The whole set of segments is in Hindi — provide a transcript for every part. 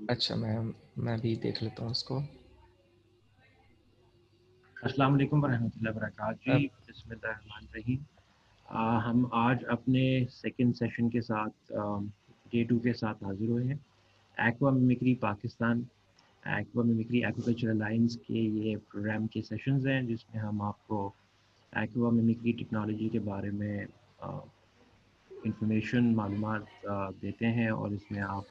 अच्छा, मैं भी देख लेता हूँ उसको। अस्सलाम वालेकुम वरहमतुल्लाहि वबरकातुहू जी। अब बिस्मिल्लाहिर्रहमानिर्रहीम। हम आज अपने सेकंड सेशन के साथ डे 2 के साथ हाजिर हुए हैं। Aqua mimicry Pakistan, aqua mimicry aquaculture alliance के ये प्रोग्राम के सेशंस हैं जिसमें हम आपको एक्वा मिमिक्री टेक्नोलॉजी के बारे में इंफॉर्मेशन मालूमात देते हैं और इसमें आप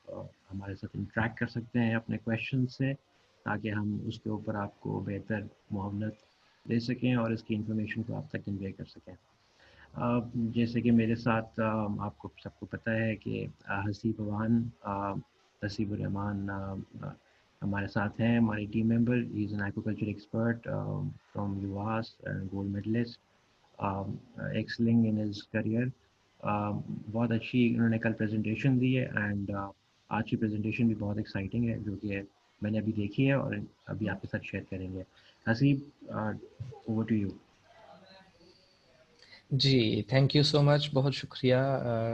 हमारे साथ इंटरेक्ट कर सकते हैं अपने क्वेश्चन से, ताकि हम उसके ऊपर आपको बेहतर मुआवनत दे सकें और इसकी इंफॉर्मेशन को आप तक कन्वे कर सकें। जैसे कि मेरे साथ आपको सबको पता है कि हसीब अवान हसीबुर रहमान हमारे साथ हैं, हमारी team member. He is an aquaculture expert from US, gold medallist, excelling in his career. बहुत अच्छी उन्होंने कल प्रेजेंटेशन दी है एंड आज की प्रेजेंटेशन भी बहुत एक्साइटिंग है, जो कि मैंने अभी देखी है और अभी आपके साथ शेयर करेंगे। Haseeb, over to you. जी, थैंक यू सो मच, बहुत शुक्रिया।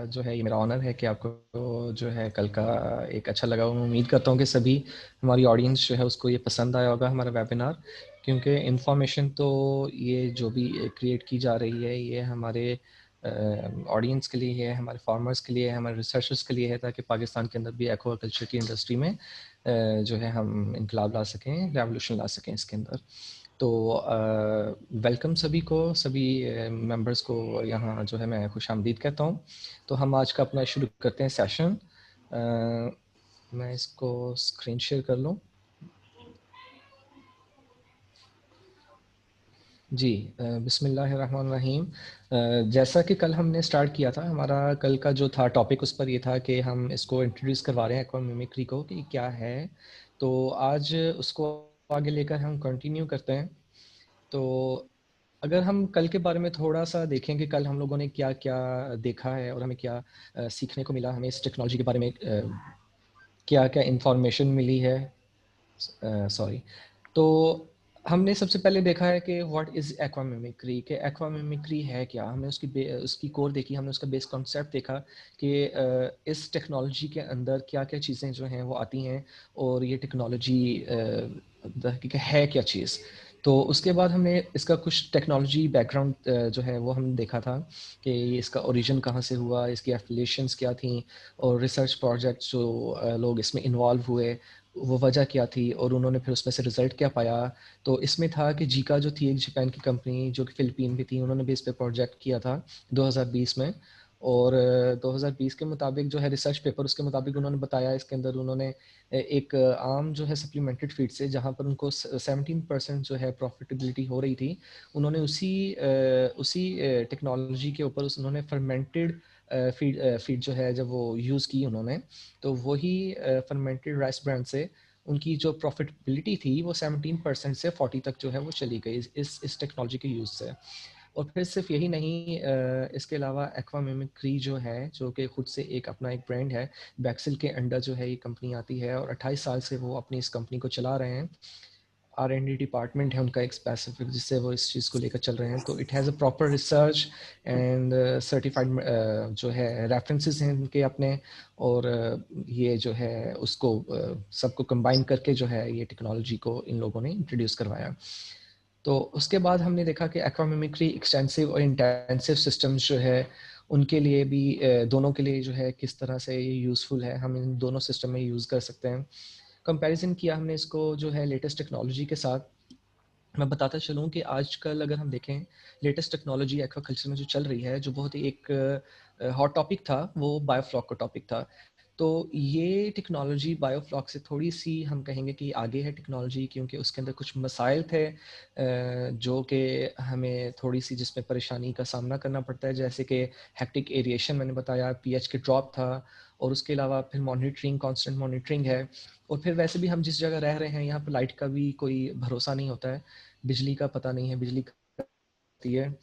जो है ये मेरा ऑनर है कि आपको जो है कल का एक अच्छा लगा। मैं उम्मीद करता हूँ कि सभी हमारी ऑडियंस जो है उसको ये पसंद आया होगा हमारा वेबिनार, क्योंकि इन्फॉर्मेशन तो ये जो भी क्रिएट की जा रही है ये हमारे ऑडियंस के लिए है, हमारे फार्मर्स के लिए है, हमारे रिसर्चर्स के लिए है, ताकि पाकिस्तान के अंदर भी एक्वाकल्चर की इंडस्ट्री में जो है हम इनकलाब ला सकें, रेवोल्यूशन ला सकें इसके अंदर। तो वेलकम सभी को, सभी मेंबर्स को यहाँ जो है मैं खुशामदीद कहता हूँ। तो हम आज का अपना शुरू करते हैं सेशन। मैं इसको स्क्रीन शेयर कर लूँ। जी, बिस्मिल्लाहिर्रहमानिर्रहीम। जैसा कि कल हमने स्टार्ट किया था, हमारा कल का जो था टॉपिक उस पर ये था कि हम इसको इंट्रोड्यूस करवा रहे हैं एक्वा मिमिक्री को कि क्या है। तो आज उसको आगे लेकर हम कंटिन्यू करते हैं। तो अगर हम कल के बारे में थोड़ा-सा देखें कि कल हम लोगों ने क्या-क्या देखा है और हमें क्या सीखने को मिला, हमें इस टेक्नोलॉजी के बारे में क्या-क्या इन्फॉर्मेशन मिली है। सॉरी। तो हमने सबसे पहले देखा है कि व्हाट इज़ एक्वा मिमिक्री, कि एक्वा मिमिक्री है क्या? हमने उसकी कोर देखी, हमने उसका बेस कॉन्सेप्ट देखा कि इस टेक्नोलॉजी के अंदर क्या-क्या चीज़ें जो हैं वो आती हैं और ये टेक्नोलॉजी हकीकत है क्या चीज़। तो उसके बाद हमने इसका कुछ टेक्नोलॉजी बैकग्राउंड जो है वो हमने देखा था कि इसका ओरिजिन कहाँ से हुआ, इसकी एफिलिएशंस क्या थी और रिसर्च प्रोजेक्ट्स जो लोग इसमें इन्वॉल्व हुए वो वजह क्या थी और उन्होंने फिर उसमें से रिज़ल्ट क्या पाया। तो इसमें था कि जीका जो थी एक जापान की कंपनी जो कि फ़िलिपीन में थी, उन्होंने भी इस पे प्रोजेक्ट किया था 2020 में। और 2020 के मुताबिक जो है रिसर्च पेपर उसके मुताबिक उन्होंने बताया, इसके अंदर उन्होंने एक आम जो है सप्लीमेंटेड फीड से जहाँ पर उनको 17% जो है प्रॉफिटेबिलिटी हो रही थी, उन्होंने उसी टेक्नोलॉजी के ऊपर उन्होंने फर्मेंटेड फीड जो है जब वो यूज़ की उन्होंने, तो वही फर्मेंटेड राइस ब्रांड से उनकी जो प्रॉफिटेबिलिटी थी वो 17% से 40 तक जो है वो चली गई इस टेक्नोलॉजी के यूज़ से। और फिर सिर्फ यही नहीं, इसके अलावा एक्वा मिमिक्री जो है, जो कि खुद से एक अपना एक ब्रांड है, बैक्सिल के अंडर जो है ये कंपनी आती है और 28 साल से वो अपनी इस कंपनी को चला रहे हैं। R&D डिपार्टमेंट है उनका एक स्पेसिफिक, जिससे वो इस चीज़ को लेकर चल रहे हैं। तो it has a proper research and certified जो है रेफरेंसेस हैं उनके अपने, और ये जो है उसको सबको कंबाइन करके जो है ये टेक्नोलॉजी को इन लोगों ने इंट्रोड्यूस करवाया। तो उसके बाद हमने देखा कि एक्वा मिमिक्री एक्सटेंसिव और इंटेंसिव सिस्टम्स जो है उनके लिए भी, दोनों के लिए जो है किस तरह से ये यूज़फुल है, हम इन दोनों सिस्टम में यूज़ कर सकते हैं। कंपैरिजन किया हमने इसको जो है लेटेस्ट टेक्नोलॉजी के साथ। मैं बताता चलूँ कि आजकल अगर हम देखें लेटेस्ट टेक्नोलॉजी एक्वाकल्चर में जो चल रही है, जो बहुत ही एक हॉट टॉपिक था, वो बायोफ्लॉक का टॉपिक था। तो ये टेक्नोलॉजी बायोफ्लॉक से थोड़ी-सी हम कहेंगे कि आगे है टेक्नोलॉजी, क्योंकि उसके अंदर कुछ मसाइल थे जो कि हमें थोड़ी-सी जिसमें परेशानी का सामना करना पड़ता है, जैसे कि हेक्टिक एरिएशन मैंने बताया, पीएच के ड्रॉप था, और उसके अलावा फिर मॉनिटरिंग, कांस्टेंट मॉनिटरिंग है। और फिर वैसे भी हम जिस जगह रह रहे हैं यहाँ पर लाइट का भी कोई भरोसा नहीं होता है, बिजली का पता नहीं है, बिजली आती है।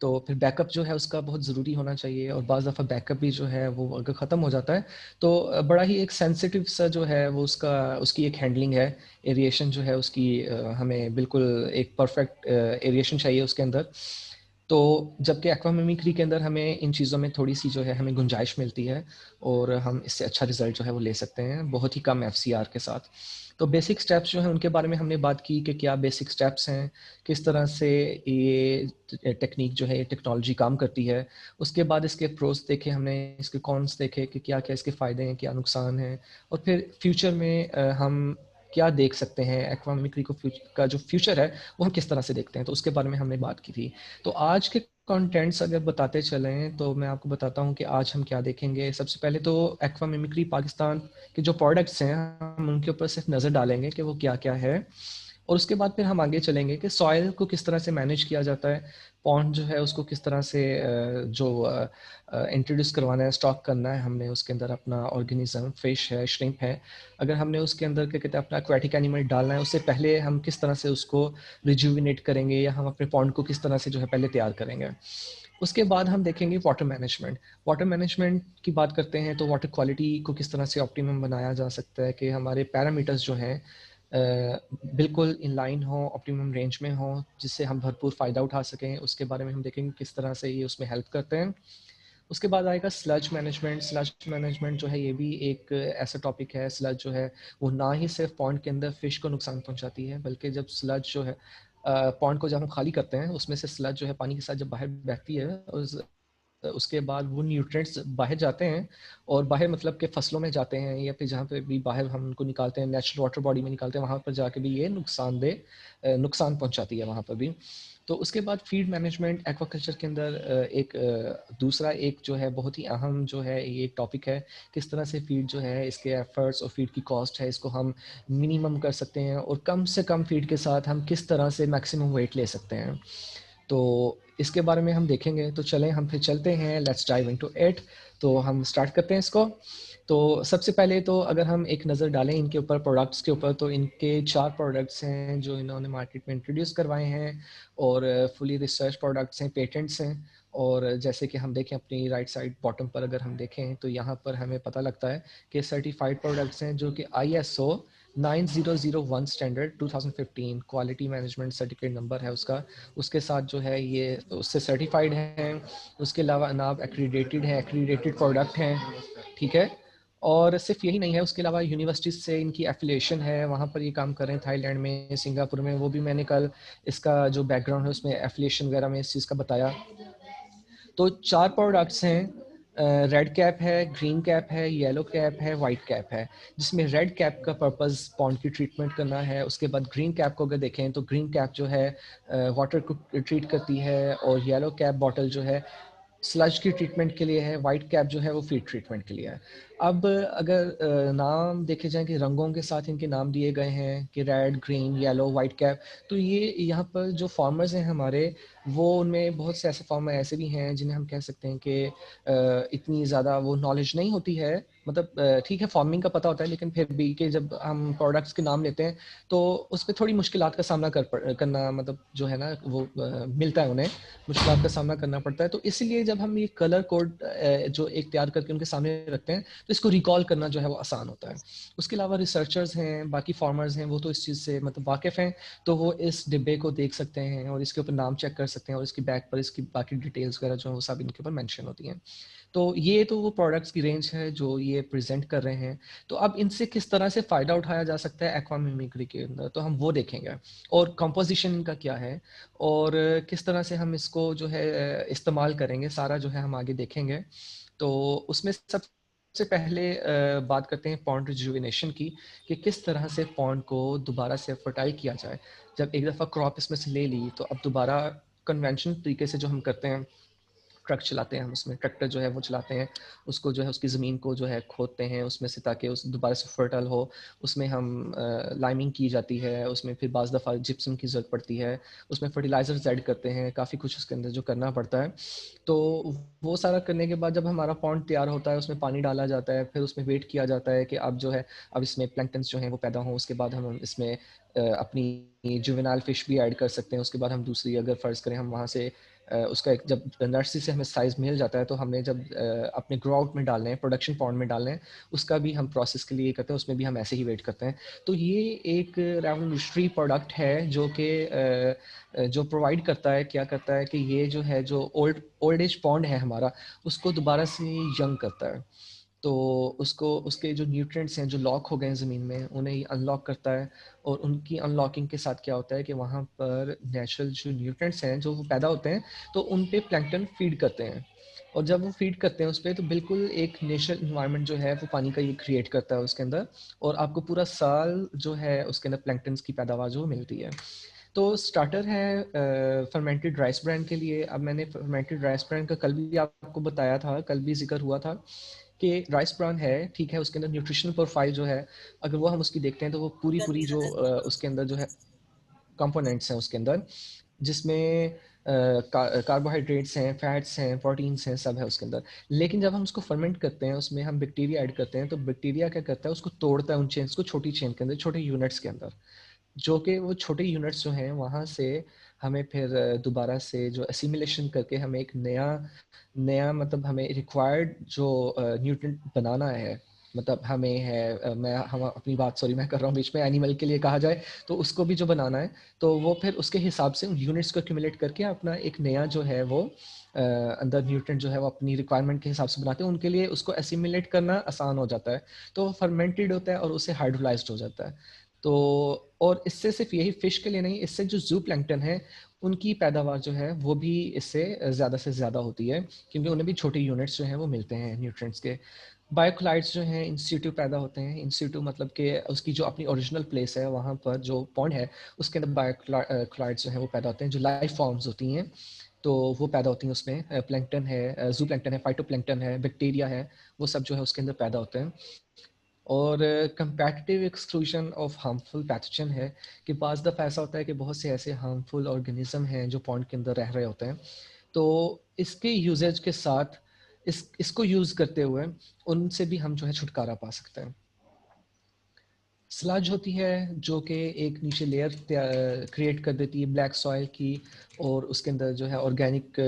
तो फिर बैकअप जो है उसका बहुत ज़रूरी होना चाहिए, और बाज़ दफ़ा बैकअप भी जो है वो अगर ख़त्म हो जाता है तो बड़ा ही एक सेंसिटिव सा जो है वो उसकी एक हैंडलिंग है। एरिएशन जो है उसकी हमें बिल्कुल एक परफेक्ट एरिएशन चाहिए उसके अंदर। तो जबकि एक्वा मिमिक्री के अंदर हमें इन चीज़ों में थोड़ी सी जो है हमें गुंजाइश मिलती है और हम इससे अच्छा रिजल्ट जो है वो ले सकते हैं बहुत ही कम एफसीआर के साथ। तो बेसिक स्टेप्स जो हैं उनके बारे में हमने बात की कि क्या बेसिक स्टेप्स हैं, किस तरह से ये टेक्निक जो है ये टेक्नोलॉजी काम करती है। उसके बाद इसके प्रोस देखे हमने, इसके कॉन्स देखे कि क्या क्या इसके फ़ायदे हैं, क्या नुकसान हैं, और फिर फ्यूचर में हम क्या देख सकते हैं एक्वा मिमिक्री को का जो फ्यूचर है वो हम किस तरह से देखते हैं, तो उसके बारे में हमने बात की थी। तो आज के कंटेंट्स अगर बताते चलें तो मैं आपको बताता हूँ कि आज हम क्या देखेंगे। सबसे पहले तो एक्वा मिमिक्री पाकिस्तान के जो प्रोडक्ट्स हैं हम उनके ऊपर सिर्फ नज़र डालेंगे कि वो क्या क्या है, और उसके बाद फिर हम आगे चलेंगे कि सॉइल को किस तरह से मैनेज किया जाता है, पॉन्ड जो है उसको किस तरह से जो इंट्रोड्यूस करवाना है, स्टॉक करना है हमने उसके अंदर अपना ऑर्गेनिज्म, फिश है, श्रिम्प है, अगर हमने उसके अंदर क्या कहते हैं अपना एक्वेटिक एनिमल डालना है उससे पहले हम किस तरह से उसको रिज्यूविनेट करेंगे या हम अपने पॉन्ड को किस तरह से जो है पहले तैयार करेंगे। उसके बाद हम देखेंगे वाटर मैनेजमेंट। वाटर मैनेजमेंट की बात करते हैं तो वाटर क्वालिटी को किस तरह से ऑप्टिमम बनाया जा सकता है कि हमारे पैरामीटर्स जो हैं बिल्कुल इन लाइन हो, ऑप्टिमम रेंज में हो, जिससे हम भरपूर फ़ायदा उठा सकें। उसके बारे में हम देखेंगे किस तरह से ये उसमें हेल्प करते हैं। उसके बाद आएगा स्लज मैनेजमेंट। स्लज मैनेजमेंट जो है ये भी एक ऐसा टॉपिक है। स्लज जो है वो ना ही सिर्फ पॉन्ड के अंदर फ़िश को नुकसान पहुंचाती है, बल्कि जब स्लज जो है पॉन्ड को जब हम खाली करते हैं उसमें से स्लज जो है पानी के साथ जब बाहर बहती है, उसके बाद वो न्यूट्रिएंट्स बाहर जाते हैं, और बाहर मतलब कि फसलों में जाते हैं या फिर जहाँ पे भी बाहर हम उनको निकालते हैं, नेचुरल वाटर बॉडी में निकालते हैं, वहाँ पर जाके भी ये नुकसान पहुँचाती है वहाँ पर भी। तो उसके बाद फीड मैनेजमेंट एक्वाकल्चर के अंदर दूसरा एक जो है बहुत ही अहम जो है ये एक टॉपिक है, किस तरह से फीड जो है इसके एफर्ट्स और फीड की कॉस्ट है इसको हम मिनिमम कर सकते हैं, और कम से कम फीड के साथ हम किस तरह से मैक्सिमम वेट ले सकते हैं। तो इसके बारे में हम देखेंगे। तो चलें हम फिर चलते हैं, लेट्स डाइव इनटू इट। तो हम स्टार्ट करते हैं इसको। तो सबसे पहले तो अगर हम एक नज़र डालें इनके ऊपर, प्रोडक्ट्स के ऊपर, तो इनके 4 प्रोडक्ट्स हैं जो इन्होंने मार्केट में इंट्रोड्यूस करवाए हैं, और फुली रिसर्च प्रोडक्ट्स हैं, पेटेंट्स हैं। और जैसे कि हम देखें अपनी राइट साइड बॉटम पर अगर हम देखें तो यहाँ पर हमें पता लगता है कि सर्टिफाइड प्रोडक्ट्स हैं जो कि ISO 9001 standard 2015 quality management certificate number है उसका, उसके साथ जो है ये उससे सर्टिफाइड हैं। उसके अलावा नाब एक्रीडेटेड है, एक्रीडेटेड प्रोडक्ट हैं, ठीक है। और सिर्फ यही नहीं है, उसके अलावा यूनिवर्सिटीज़ से इनकी एफिलिएशन है, वहाँ पर ये काम कर रहे हैं, थाईलैंड में, सिंगापुर में। वो भी मैंने कल इसका जो बैकग्राउंड है उसमें एफिलिएशन वगैरह में इस चीज़ का बताया। तो 4 प्रोडक्ट्स हैं, रेड कैप है, ग्रीन कैप है, येलो कैप है, वाइट कैप है। जिसमें रेड कैप का पर्पस पॉन्ड की ट्रीटमेंट करना है। उसके बाद ग्रीन कैप को अगर देखें तो ग्रीन कैप जो है वाटर को ट्रीट करती है, और येलो कैप बॉटल जो है स्लज की ट्रीटमेंट के लिए है, वाइट कैप जो है वो फीड ट्रीटमेंट के लिए है। अब अगर नाम देखे जाएं कि रंगों के साथ इनके नाम दिए गए हैं कि red, green, yellow, white cap, तो ये यहाँ पर जो फार्मर्स हैं हमारे, वो उनमें बहुत से ऐसे फार्मर ऐसे भी हैं जिन्हें हम कह सकते हैं कि इतनी ज़्यादा वो नॉलेज नहीं होती है। मतलब ठीक है फार्मिंग का पता होता है, लेकिन फिर भी कि जब हम प्रोडक्ट्स के नाम लेते हैं तो उस पर थोड़ी मुश्किलात का सामना करना, मतलब जो है ना वो मिलता है उन्हें, मुश्किलात का सामना करना पड़ता है। तो इसलिए जब हम ये कलर कोड जो एक तैयार करके उनके सामने रखते हैं तो इसको रिकॉल करना जो है वो आसान होता है। उसके अलावा रिसर्चर्स हैं, बाकी फार्मर्स हैं, वो तो इस चीज़ से मतलब वाकिफ़ हैं, तो वो इस डिब्बे को देख सकते हैं और इसके ऊपर नाम चेक कर सकते हैं, और इसकी बैक पर इसकी बाकी डिटेल्स वगैरह जो है वो सब इनके ऊपर मेंशन होती हैं। तो ये तो वो प्रोडक्ट्स की रेंज है जो ये प्रेजेंट कर रहे हैं। तो अब इनसे किस तरह से फ़ायदा उठाया जा सकता है एक्वा मिमिक्री के अंदर, तो हम वो देखेंगे, और कंपोजिशन इनका क्या है, और किस तरह से हम इसको जो है इस्तेमाल करेंगे, सारा जो है हम आगे देखेंगे। तो उसमें सबसे पहले बात करते हैं पॉन्ड रिजुविनेशन की, कि किस तरह से पॉन्ड को दोबारा से फर्टाइल किया जाए। जब एक दफ़ा क्रॉप इसमें से ले ली तो अब दोबारा कन्वेंशनल तरीके से जो हम करते हैं, ट्रक चलाते हैं हम, उसमें ट्रैक्टर जो है वो चलाते हैं, उसको जो है उसकी ज़मीन को जो है खोदते हैं उसमें से, ताकि उस दोबारा से फर्टाइल हो। उसमें हम लाइमिंग की जाती है, उसमें फिर बाज़ दफ़ा जिप्सम की ज़रूरत पड़ती है, उसमें फर्टिलाइज़र्स ऐड करते हैं, काफ़ी कुछ उसके अंदर जो करना पड़ता है। तो वो सारा करने के बाद जब हमारा पॉन्ड तैयार होता है, उसमें पानी डाला जाता है, फिर उसमें वेट किया जाता है कि अब जो है अब इसमें प्लैंक्टन्स जो हैं वो पैदा हों। उसके बाद हम इसमें अपनी जुवेनाइल फ़िश भी ऐड कर सकते हैं। उसके बाद हम दूसरी अगर फ़र्ज़ करें हम वहाँ से उसका एक जब नर्सरी से हमें साइज़ मिल जाता है तो हमने जब अपने ग्रो आउट में डालने हैं, प्रोडक्शन पॉन्ड में डालने हैं, उसका भी हम प्रोसेस के लिए करते हैं, उसमें भी हम ऐसे ही वेट करते हैं। तो ये एक रेवोल्यूशनरी प्रोडक्ट है जो कि जो प्रोवाइड करता है, क्या करता है कि ये जो है जो ओल्ड एज पॉन्ड है हमारा, उसको दोबारा से यंग करता है। तो उसको उसके जो न्यूट्रिएंट्स हैं जो लॉक हो गए हैं ज़मीन में, उन्हें ये अनलॉक करता है, और उनकी अनलॉकिंग के साथ क्या होता है कि वहाँ पर नेचुरल जो न्यूट्रिएंट्स हैं जो वो पैदा होते हैं, तो उन पे प्लैंकटन फीड करते हैं। और जब वो फीड करते हैं उस पे, तो बिल्कुल एक नेचुरल इन्वायरमेंट जो है वो पानी का ये क्रिएट करता है उसके अंदर, और आपको पूरा साल जो है उसके अंदर प्लैंकटन्स की पैदावार जो मिलती है। तो स्टार्टर है फर्मेंटेड राइस ब्रान के लिए। अब मैंने फर्मेंटेड राइस ब्रान का कल भी आपको बताया था, कल भी जिक्र हुआ था कि राइस ब्रान है, ठीक है, उसके अंदर न्यूट्रिशनल प्रोफाइल जो है, अगर वो हम उसकी देखते हैं तो वो पूरी पूरी जो उसके अंदर जो है कंपोनेंट्स हैं उसके अंदर, जिसमें कार्बोहाइड्रेट्स हैं, फैट्स हैं, प्रोटीन्स हैं, सब है उसके अंदर। लेकिन जब हम उसको फर्मेंट करते हैं, उसमें हम बैक्टीरिया ऐड करते हैं, तो बैक्टीरिया क्या करता है, उसको तोड़ता है उन चेन्स को, छोटी चेन के अंदर, छोटे यूनिट्स के अंदर, जो कि वो छोटे यूनिट्स जो हैं वहाँ से हमें फिर दोबारा से जो असिमिलेशन करके हमें एक नया नया मतलब हमें रिक्वायर्ड जो न्यूट्रिएंट बनाना है, मतलब हमें है मैं हम अपनी बात सॉरी मैं कर रहा हूँ बीच में, एनिमल के लिए कहा जाए तो उसको भी जो बनाना है, तो वो फिर उसके हिसाब से उन यूनिट्स को एक्यूमुलेट करके अपना एक नया जो है वो अंदर न्यूट्रिएंट जो है वो अपनी रिक्वायरमेंट के हिसाब से बनाते हैं, उनके लिए उसको एसिमिलेट करना आसान हो जाता है, तो फर्मेंटेड होता है और उससे हाइड्रोलाइज्ड हो जाता है। तो और इससे सिर्फ यही फिश के लिए नहीं, इससे जो जू प्लैंकटन है उनकी पैदावार जो है वो भी इससे ज़्यादा से ज़्यादा होती है, क्योंकि उन्हें भी छोटे यूनिट्स जो हैं वो मिलते हैं न्यूट्रिएंट्स के। बायोक्लाइड्स जो हैं इंस्टीट्यू पैदा होते हैं, इंस्टीट्यू मतलब कि उसकी जो अपनी ओरिजिनल प्लेस है वहाँ पर जो पॉन्ड है उसके अंदर बायोक्लाइड्स जो हैं वो पैदा होते हैं, जो लाइफ फॉर्म्स होती हैं, तो वो पैदा होती हैं उसमें। प्लैंकटन है, जू प्लैंकटन है, फाइटोप्लैंकटन है, बैक्टीरिया है, वो सब जो है उसके अंदर पैदा होते हैं। और competitive exclusion of harmful pathogen है कि बाज़ दफ़ा ऐसा होता है कि बहुत से ऐसे हार्मफुल ऑर्गेनिज्म हैं जो पॉन्ड के अंदर रह रहे होते हैं, तो इसके यूजेज के साथ इसको यूज़ करते हुए उनसे भी हम जो है छुटकारा पा सकते हैं। स्लज होती है जो कि एक नीचे लेयर क्रिएट कर देती है ब्लैक सॉइल की, और उसके अंदर जो है ऑर्गेनिक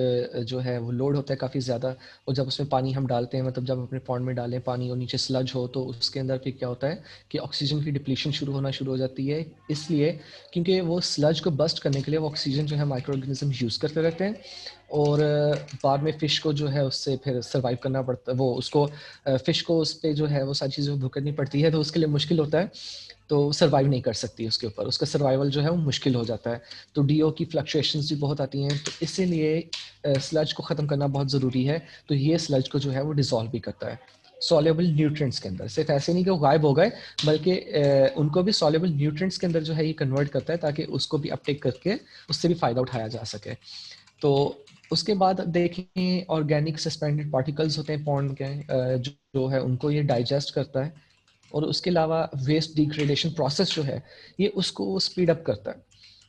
जो है वो लोड होता है काफ़ी ज़्यादा, और जब उसमें पानी हम डालते हैं, मतलब जब अपने पॉन्ड में डालें पानी और नीचे स्लज हो, तो उसके अंदर फिर क्या होता है कि ऑक्सीजन की डिप्लीशन शुरू होना शुरू हो जाती है, इसलिए क्योंकि वो स्लज को बस्ट करने के लिए वो ऑक्सीजन जो है माइक्रो ऑर्गेनिज्म यूज़ करते रहते हैं, और बाद में फ़िश को जो है उससे फिर सर्वाइव करना पड़ता है, वो उसको फ़िश को उस पर जो है वो सारी चीज़ें भुगतनी पड़ती है, तो उसके लिए मुश्किल होता है, तो सर्वाइव नहीं कर सकती उसके ऊपर, उसका सर्वाइवल जो है वो मुश्किल हो जाता है। तो डीओ की फ्लक्चुएशंस भी बहुत आती हैं, तो इसीलिए स्लज को ख़त्म करना बहुत ज़रूरी है। तो ये स्लज को जो है वो डिसॉल्व भी करता है सॉल्युबल न्यूट्रिएंट्स के अंदर, सिर्फ ऐसे नहीं कि वो गायब हो गए, बल्कि उनको भी सॉल्युबल न्यूट्रिएंट्स के अंदर जो है ये कन्वर्ट करता है, ताकि उसको भी अपटेक करके उससे भी फ़ायदा उठाया जा सके। तो उसके बाद देखें ऑर्गेनिक सस्पेंडेड पार्टिकल्स होते हैं पॉन्ड के, जो है उनको ये डाइजेस्ट करता है, और उसके अलावा वेस्ट डिग्रेडेशन प्रोसेस जो है ये उसको स्पीड अप करता है,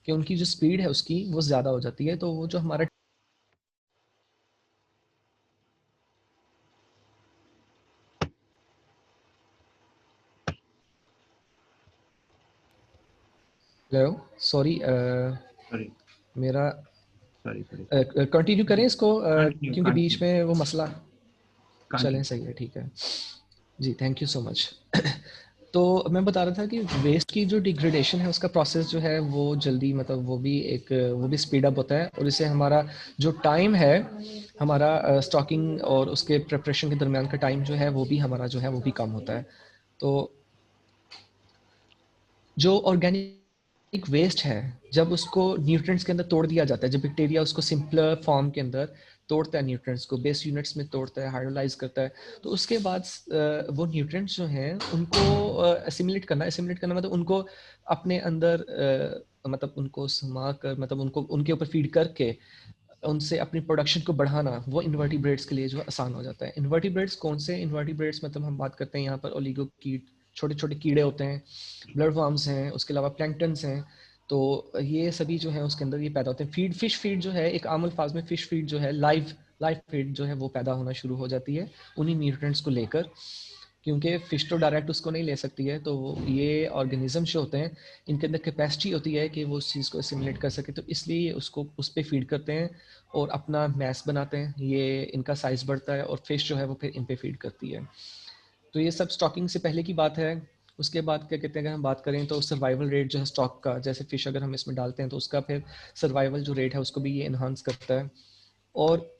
कि उनकी जो स्पीड है उसकी वो ज़्यादा हो जाती है, तो वो जो हमारा हेलो सॉरी सॉरी मेरा सॉरी सॉरी कंटिन्यू करें इसको, कंटिन्यू क्योंकि बीच कंटिन्यू में वो मसला चलें, कंटिन्यू। सही है, ठीक है जी, थैंक यू सो मच। तो मैं बता रहा था कि वेस्ट की जो डिग्रेडेशन है उसका प्रोसेस जो है वो जल्दी, मतलब वो भी स्पीड अप होता है, और इससे हमारा जो टाइम है, हमारा स्टॉकिंग और उसके प्रिपरेशन के दरमियान का टाइम जो है वो भी हमारा जो है वो भी कम होता है। तो जो ऑर्गेनिक वेस्ट है, जब उसको न्यूट्रिएंट्स के अंदर तोड़ दिया जाता है, जब बैक्टीरिया उसको सिंपलर फॉर्म के अंदर तोड़ता है, न्यूट्रिएंट्स को बेस यूनिट्स में तोड़ता है, हाइड्रोलाइज करता है, तो उसके बाद वो न्यूट्रिएंट्स जो हैं उनको एसिमिलेट करना मतलब उनको अपने अंदर मतलब उनको समा कर, मतलब उनको उनके ऊपर फीड करके उनसे अपनी प्रोडक्शन को बढ़ाना, वो इन्वर्टिब्रेट्स के लिए जो आसान हो जाता है। इन्वर्टिब्रेट्स कौन से इन्वर्टिब्रेट्स, मतलब हम बात करते हैं यहाँ पर ओलिगो कीट, छोटे छोटे कीड़े होते हैं, ब्लड वर्म्स हैं, उसके अलावा प्लैंकटन्स हैं, तो ये सभी जो है उसके अंदर ये पैदा होते हैं। फिश फीड जो है एक आम अल्फाज में फिश फीड जो है लाइव लाइव फीड जो है वो पैदा होना शुरू हो जाती है उन्हीं न्यूट्रिएंट्स को लेकर। क्योंकि फ़िश तो डायरेक्ट उसको नहीं ले सकती है। तो ये ऑर्गेनिज़म जो होते हैं, इनके अंदर कैपेसिटी होती है कि वो उस चीज़ को एसिमिलेट कर सके, तो इसलिए उसको उस पे फ़ीड करते हैं और अपना मैस बनाते हैं। ये इनका साइज़ बढ़ता है और फ़िश जो है वो फिर इन पे फ़ीड करती है। तो ये सब स्टॉकिंग से पहले की बात है। उसके बाद क्या कहते हैं, अगर हम बात करें तो सर्वाइवल रेट जो है स्टॉक का, जैसे फ़िश अगर हम इसमें डालते हैं तो उसका फिर सर्वाइवल जो रेट है उसको भी ये इन्हांस करता है। और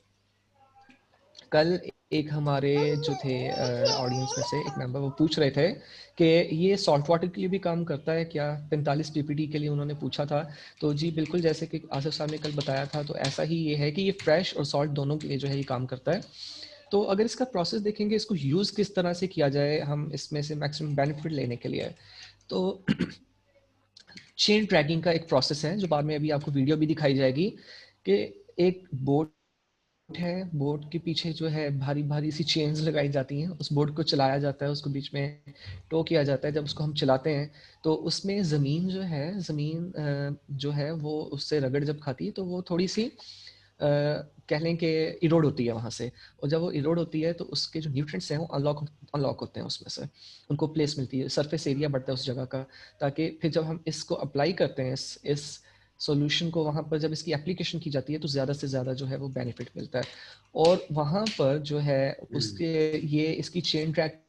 कल एक हमारे जो थे ऑडियंस में से एक मेंबर वो पूछ रहे थे कि ये सॉल्ट वाटर के लिए भी काम करता है क्या, 45 पीपीटी के लिए उन्होंने पूछा था। तो जी बिल्कुल, जैसे कि आसिफ साहब ने कल बताया था, तो ऐसा ही ये है कि ये फ्रेश और सॉल्ट दोनों के लिए जो है ये काम करता है। तो अगर इसका प्रोसेस देखेंगे, इसको यूज़ किस तरह से किया जाए हम इसमें से मैक्सिमम बेनिफिट लेने के लिए, तो चेन ट्रैकिंग का एक प्रोसेस है जो बाद में अभी आपको वीडियो भी दिखाई जाएगी, कि एक बोट है, बोट के पीछे जो है भारी भारी सी चेन्स लगाई जाती हैं, उस बोट को चलाया जाता है, उसको बीच में टो किया जाता है। जब उसको हम चलाते हैं तो उसमें ज़मीन जो है, ज़मीन जो है वो उससे रगड़ जब खाती है तो वो थोड़ी सी कह लें कि इरोड होती है वहाँ से। और जब वो इरोड होती है तो उसके जो न्यूट्रिएंट्स हैं वो अनलॉक होते हैं उसमें से, उनको प्लेस मिलती है, सरफेस एरिया बढ़ता है उस जगह का, ताकि फिर जब हम इसको अप्लाई करते हैं इस सॉल्यूशन को, वहाँ पर जब इसकी एप्लीकेशन की जाती है तो ज़्यादा से ज़्यादा जो है वो बेनिफिट मिलता है। और वहाँ पर जो है उसके ये इसकी चेन ट्रैक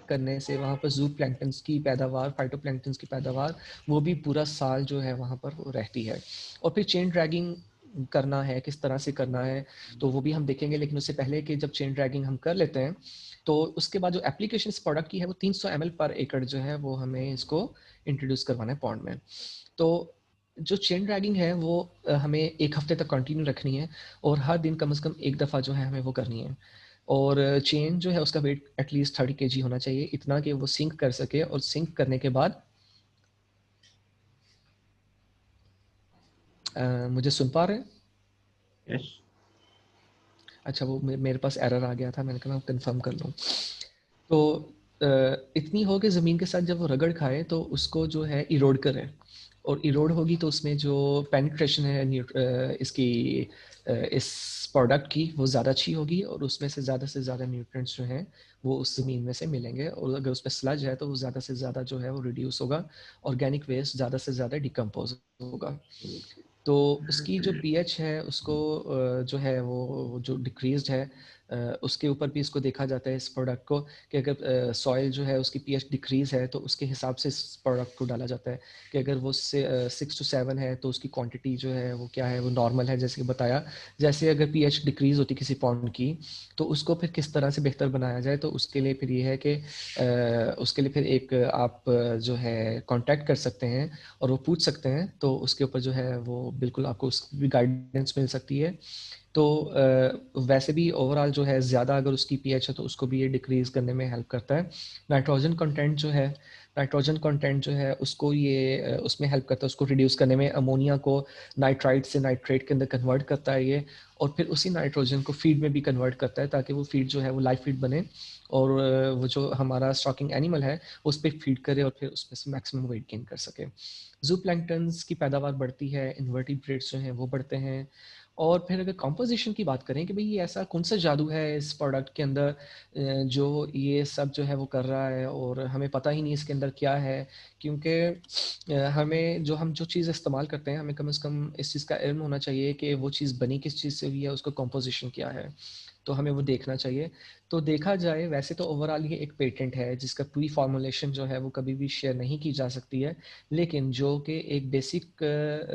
करने से वहाँ पर जू प्लैंक्टन्स की पैदावार, फाइटोप्लैंक्टन्स की पैदावार, वो भी पूरा साल जो है वहाँ पर वो रहती है। और फिर चेन ड्रैगिंग करना है, किस तरह से करना है, तो वो भी हम देखेंगे। लेकिन उससे पहले कि जब चेन ड्रैगिंग हम कर लेते हैं, तो उसके बाद जो एप्लीकेशन इस प्रोडक्ट की है वो 300 ml पर एकड़ जो है वो हमें इसको इंट्रोड्यूस करवाना है पॉन्ड में। तो जो चेन ड्रैगिंग है वो हमें 1 हफ्ते तक कंटिन्यू रखनी है, और हर दिन कम से कम एक दफ़ा जो है हमें वो करनी है। और चेन जो है उसका वेट एटलीस्ट 30 kg होना चाहिए, इतना कि वो सिंक कर सके। और सिंक करने के बाद मुझे सुन पा रहे हैं? यस। अच्छा, वो मेरे पास एरर आ गया था, मैंने कहा कंफर्म कर लूँ। तो इतनी हो कि ज़मीन के साथ जब वो रगड़ खाए तो उसको जो है इरोड करे, और इरोड होगी तो उसमें जो पेनिट्रेशन है इसकी इस प्रोडक्ट की वो ज़्यादा अच्छी होगी, और उसमें से ज़्यादा न्यूट्रिएंट्स जो हैं वो उस ज़मीन में से मिलेंगे। और अगर उसमें स्लज है तो वो ज़्यादा से ज़्यादा जो है वो रिड्यूस होगा, ऑर्गेनिक वेस्ट ज़्यादा से ज़्यादा डिकम्पोज होगा। तो उसकी जो पीएच है उसको जो है वो जो डिक्रीज्ड है, उसके ऊपर भी इसको देखा जाता है इस प्रोडक्ट को, कि अगर सॉइल जो है उसकी पीएच डिक्रीज है तो उसके हिसाब से इस प्रोडक्ट को डाला जाता है। कि अगर वो 6 to 7 है तो उसकी क्वांटिटी जो है वो क्या है, वो नॉर्मल है, जैसे कि बताया। जैसे अगर पीएच डिक्रीज होती किसी पॉन्ड की, तो उसको फिर किस तरह से बेहतर बनाया जाए, तो उसके लिए फिर ये है कि उसके लिए फिर एक आप जो है कांटेक्ट कर सकते हैं और वो पूछ सकते हैं, तो उसके ऊपर जो है वो बिल्कुल आपको उसकी भी गाइडेंस मिल सकती है। तो वैसे भी ओवरऑल जो है ज़्यादा अगर उसकी पीएच है तो उसको भी ये डिक्रीज़ करने में हेल्प करता है। नाइट्रोजन कंटेंट जो है, नाइट्रोजन कंटेंट जो है उसको ये उसमें हेल्प करता है, उसको रिड्यूस करने में। अमोनिया को नाइट्राइट से नाइट्रेट के अंदर कन्वर्ट करता है ये, और फिर उसी नाइट्रोजन को फीड में भी कन्वर्ट करता है, ताकि वो फीड जो है वो लाइव फीड बने, और वो जो हमारा स्टॉकिंग एनिमल है उस पर फीड करे और फिर उसमें से मैक्सिमम वेट गेन कर सके। जू प्लैंक्टन्स की पैदावार बढ़ती है, इन्वर्टिब्रेट्स जो हैं वो बढ़ते हैं। और फिर अगर कंपोजिशन की बात करें कि भाई ये ऐसा कौन सा जादू है इस प्रोडक्ट के अंदर जो ये सब जो है वो कर रहा है, और हमें पता ही नहीं इसके अंदर क्या है। क्योंकि हमें हम जो चीज़ इस्तेमाल करते हैं, हमें कम से कम इस चीज़ का इल्म होना चाहिए कि वो चीज़ बनी किस चीज़ से हुई है, उसका कंपोजिशन क्या है, तो हमें वो देखना चाहिए। तो देखा जाए वैसे तो ओवरऑल ये एक पेटेंट है जिसका पूरी फॉर्मुलेशन जो है वो कभी भी शेयर नहीं की जा सकती है, लेकिन जो कि एक बेसिक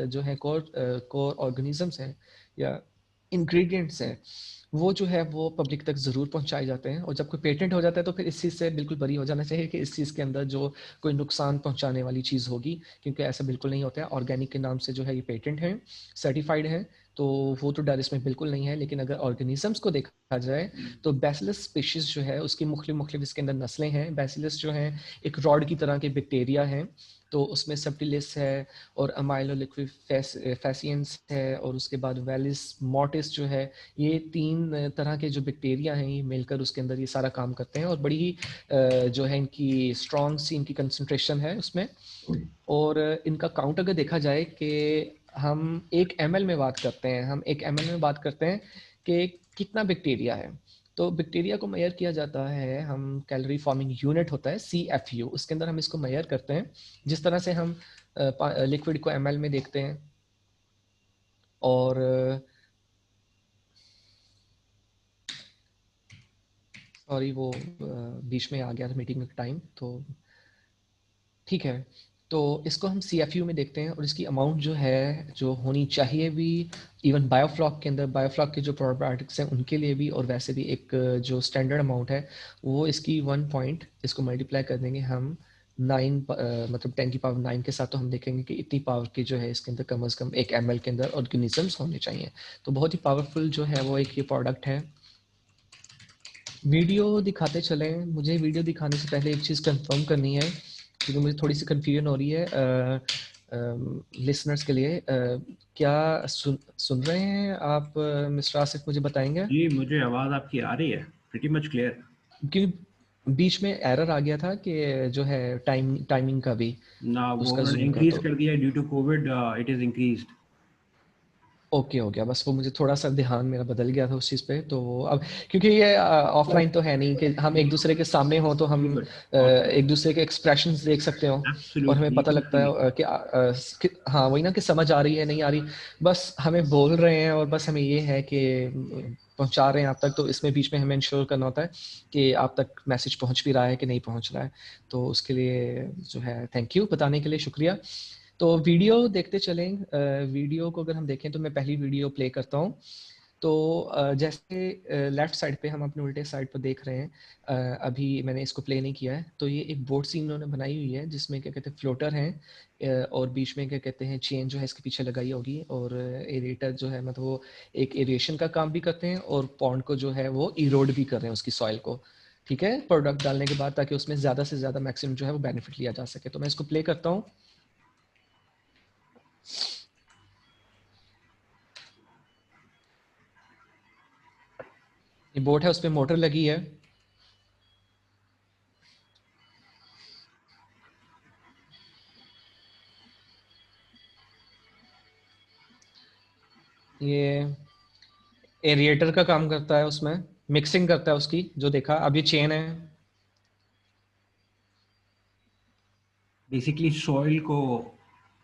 जो है कोर ऑर्गेनिजम्स हैं या इंग्रेडिएंट्स हैं, वो जो है वो पब्लिक तक ज़रूर पहुंचाए जाते हैं। और जब कोई पेटेंट हो जाता है तो फिर इस चीज़ से बिल्कुल बरी हो जाना चाहिए कि इस चीज़ के अंदर जो कोई नुकसान पहुंचाने वाली चीज़ होगी, क्योंकि ऐसा बिल्कुल नहीं होता है। ऑर्गेनिक के नाम से जो है ये पेटेंट है, सर्टिफाइड है, तो वो तो डर इसमें बिल्कुल नहीं है। लेकिन अगर ऑर्गेनिजम्स को देखा जाए तो बैसिलस स्पीशीज़ जो है उसकी मुख्तलिफ इसके अंदर नस्लें हैं। बैसिलस जो हैं एक रॉड की तरह के बैक्टीरिया हैं, तो उसमें सबटिलिस है और अमाइलो लिक्विड फैसियंस है, और उसके बाद वेलिस मोर्टिस जो है, ये 3 तरह के जो बैक्टीरिया हैं ये मिलकर उसके अंदर ये सारा काम करते हैं। और बड़ी ही जो है इनकी स्ट्रॉन्ग सी इनकी कंसंट्रेशन है उसमें। और इनका काउंट अगर देखा जाए कि हम 1 ml में बात करते हैं, हम 1 ml में बात करते हैं कि कितना बैक्टीरिया है, तो बैक्टीरिया को मेजर किया जाता है, हम कैलोरी फॉर्मिंग यूनिट होता है CFU, उसके अंदर हम इसको मेजर करते हैं, जिस तरह से हम लिक्विड को ml में देखते हैं। और सॉरी वो बीच में आ गया था मीटिंग का टाइम, तो ठीक है। तो इसको हम CFU में देखते हैं और इसकी अमाउंट जो है जो होनी चाहिए भी, इवन बायोफ्लॉक के अंदर, बायोफ्लॉक के जो प्रोबायोटिक्स हैं उनके लिए भी, और वैसे भी एक जो स्टैंडर्ड अमाउंट है वो इसकी 1 पॉइंट, इसको मल्टीप्लाई कर देंगे हम 9 मतलब 10 की पावर 9 के साथ, तो हम देखेंगे कि इतनी पावर की जो है इसके अंदर कम से कम 1 ml के अंदर ऑर्गेनिजम्स होने चाहिए। तो बहुत ही पावरफुल जो है वो एक ये प्रोडक्ट है। वीडियो दिखाते चलें। मुझे वीडियो दिखाने से पहले एक चीज़ कंफर्म करनी है, क्योंकि मुझे थोड़ी सी कन्फ्यूजन हो रही है लिसनर्स के लिए। क्या सुन रहे हैं आप मिस्टर आसिफ? मुझे बताएंगे, जी, मुझे आवाज़ आपकी आ रही है, प्रीटी मच क्लियर। क्योंकि बीच में एरर आ गया था कि जो है टाइमिंग का भी, ना वो उसका उन्होंने जूम का। इंक्रीज तो कर दिया due to COVID, it is increased. Okay हो गया, बस वो मुझे थोड़ा सा ध्यान मेरा बदल गया था उस चीज़ पे। तो अब क्योंकि ये ऑफलाइन तो है नहीं कि हम एक दूसरे के सामने हो तो हम गुड, एक दूसरे के एक्सप्रेशंस देख सकते हो और हमें एब्सोल्युटली, पता लगता इजीली। है कि हाँ वही ना, कि समझ आ रही है नहीं आ रही, बस हमें बोल रहे हैं और बस हमें ये है कि पहुंचा रहे हैं आप तक। तो इसमें बीच में हमें इंश्योर करना होता है कि आप तक मैसेज पहुंच भी रहा है कि नहीं पहुंच रहा है। तो उसके लिए जो है थैंक यू, बताने के लिए शुक्रिया। तो वीडियो देखते चलें। वीडियो को अगर हम देखें तो मैं पहली वीडियो प्ले करता हूँ। तो जैसे लेफ्ट साइड पे हम अपने उल्टे साइड पर देख रहे हैं, अभी मैंने इसको प्ले नहीं किया है। तो ये एक बोट सीन उन्होंने बनाई हुई है जिसमें क्या कहते हैं फ्लोटर हैं, और बीच में क्या कहते हैं चेन जो है इसके पीछे लगाई होगी, और एरेटर जो है मतलब वो एक एरिएशन का काम भी करते हैं और पॉन्ड को जो है वो इरोड भी कर रहे हैं उसकी सॉइल को, ठीक है, प्रोडक्ट डालने के बाद, ताकि उसमें ज़्यादा से ज़्यादा मैक्सिमम जो है वो बेनिफिट लिया जा सके। तो मैं इसको प्ले करता हूँ। ये बोट है, उस पर मोटर लगी है। ये एरिएटर का काम करता है, उसमें मिक्सिंग करता है उसकी, जो देखा अब ये चेन है। बेसिकली सॉइल को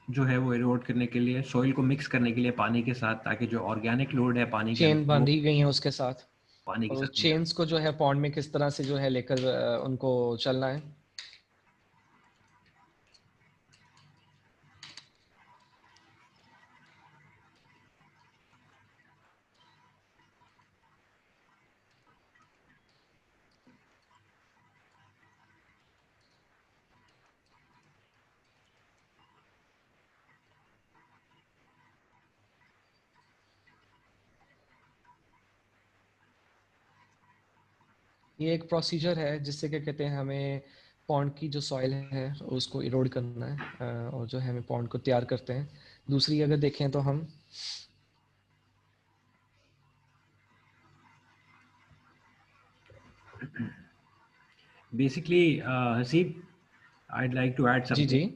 जो है वो इरोड करने के लिए, सॉइल को मिक्स करने के लिए पानी के साथ, ताकि जो ऑर्गेनिक लोड है पानी के चेन अंदर वो बांधी गई है उसके साथ, पानी के और साथ उस नहीं चेन्स को जो है पॉन्ड में किस तरह से जो है लेकर उनको चलना है। ये एक प्रोसीजर है जिससे क्या कहते हैं हमें पॉन्ड की जो सॉइल है उसको इरोड करना है, और जो है हमें पॉन्ड को तैयार करते हैं। दूसरी अगर देखें तो हम basically Haseeb, I like to add जी जी समथिंग।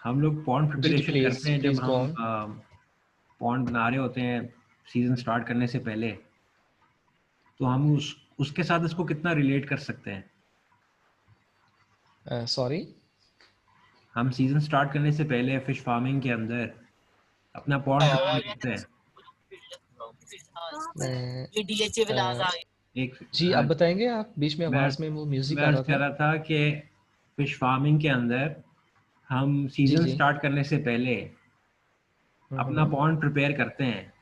हम लोग पॉन्ड जी जी प्रिपरेशन प्लीज करते हैं जब प्लीज गो हम ऑन। पॉन्ड बना रहे होते हैं सीजन स्टार्ट करने से पहले, तो हम उसके साथ इसको कितना रिलेट कर सकते हैं? सॉरी, हम सीजन स्टार्ट करने से पहले फिश फार्मिंग के अंदर अपना पॉन्ड प्रिपेयर करते हैं। मैं ये डीएचए विलास आ गए। एक जी आप बताएंगे, आप बीच में मैं आवाज़ में वो म्यूज़िक मैं आ अर्ज रहा कर था। रहा था कि फिश फार्मिंग के अंदर हम जी सीजन जी। स्टार्ट करने से पहले अपना पॉन्ड प्रिपेयर करते हैं।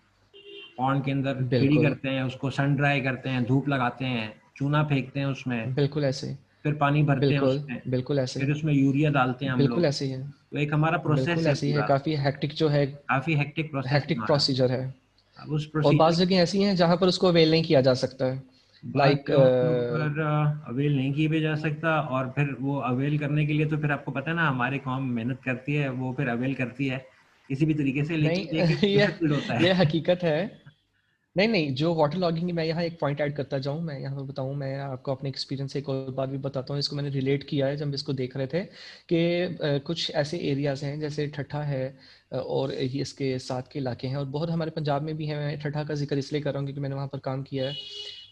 पॉन्ड के अंदर खेड़ी बिल्कुल करते हैं, उसको सन ड्राई करते हैं, धूप लगाते हैं, चूना फेंकते हैं उसमें, बिल्कुल ऐसे ही। फिर पानी भरते हैं बिल्कुल उसमें, बिल्कुल ऐसे फिर ही। उसमें यूरिया डालते हैं हम बिल्कुल लोग। ऐसे ही है। तो एक हमारा प्रोसेस बिल्कुल है ऐसे ही है, पूरा, काफ़ी हेक्टिक जो है, काफ़ी हेक्टिक प्रोसेस है हेक्टिक हमारा। प्रोसीजर है। अब उस और प्रोसीजर बाज़ जगह ऐसी हैं जहाँ पर उसको अवेल नहीं किया जा सकता है, बाद लाइक जगहों के ऊपर अवेल नहीं किए भी जा सकता, और फिर वो अवेल करने के लिए तो फिर आपको पता है ना, हमारी कौम मेहनत करती है, वो फिर अवेल करती है किसी भी तरीके से, लेकिन नहीं देखिए डिफिकल्ट होता ये है। हकीकत है। नहीं नहीं, जो वाटर लॉगिंग की, मैं यहाँ एक पॉइंट ऐड करता जाऊँ, मैं यहाँ पर बताऊँ, मैं आपको अपने एक्सपीरियंस से एक और बात भी बताता हूँ। इसको मैंने रिलेट किया है जब इसको देख रहे थे कि कुछ ऐसे एरियाज हैं जैसे ठट्ठा है, और ये इसके साथ के इलाके हैं, और बहुत हमारे पंजाब में भी हैं। मैं ठट्ठा का जिक्र इसलिए कर रहा हूँ क्योंकि मैंने वहाँ पर काम किया है।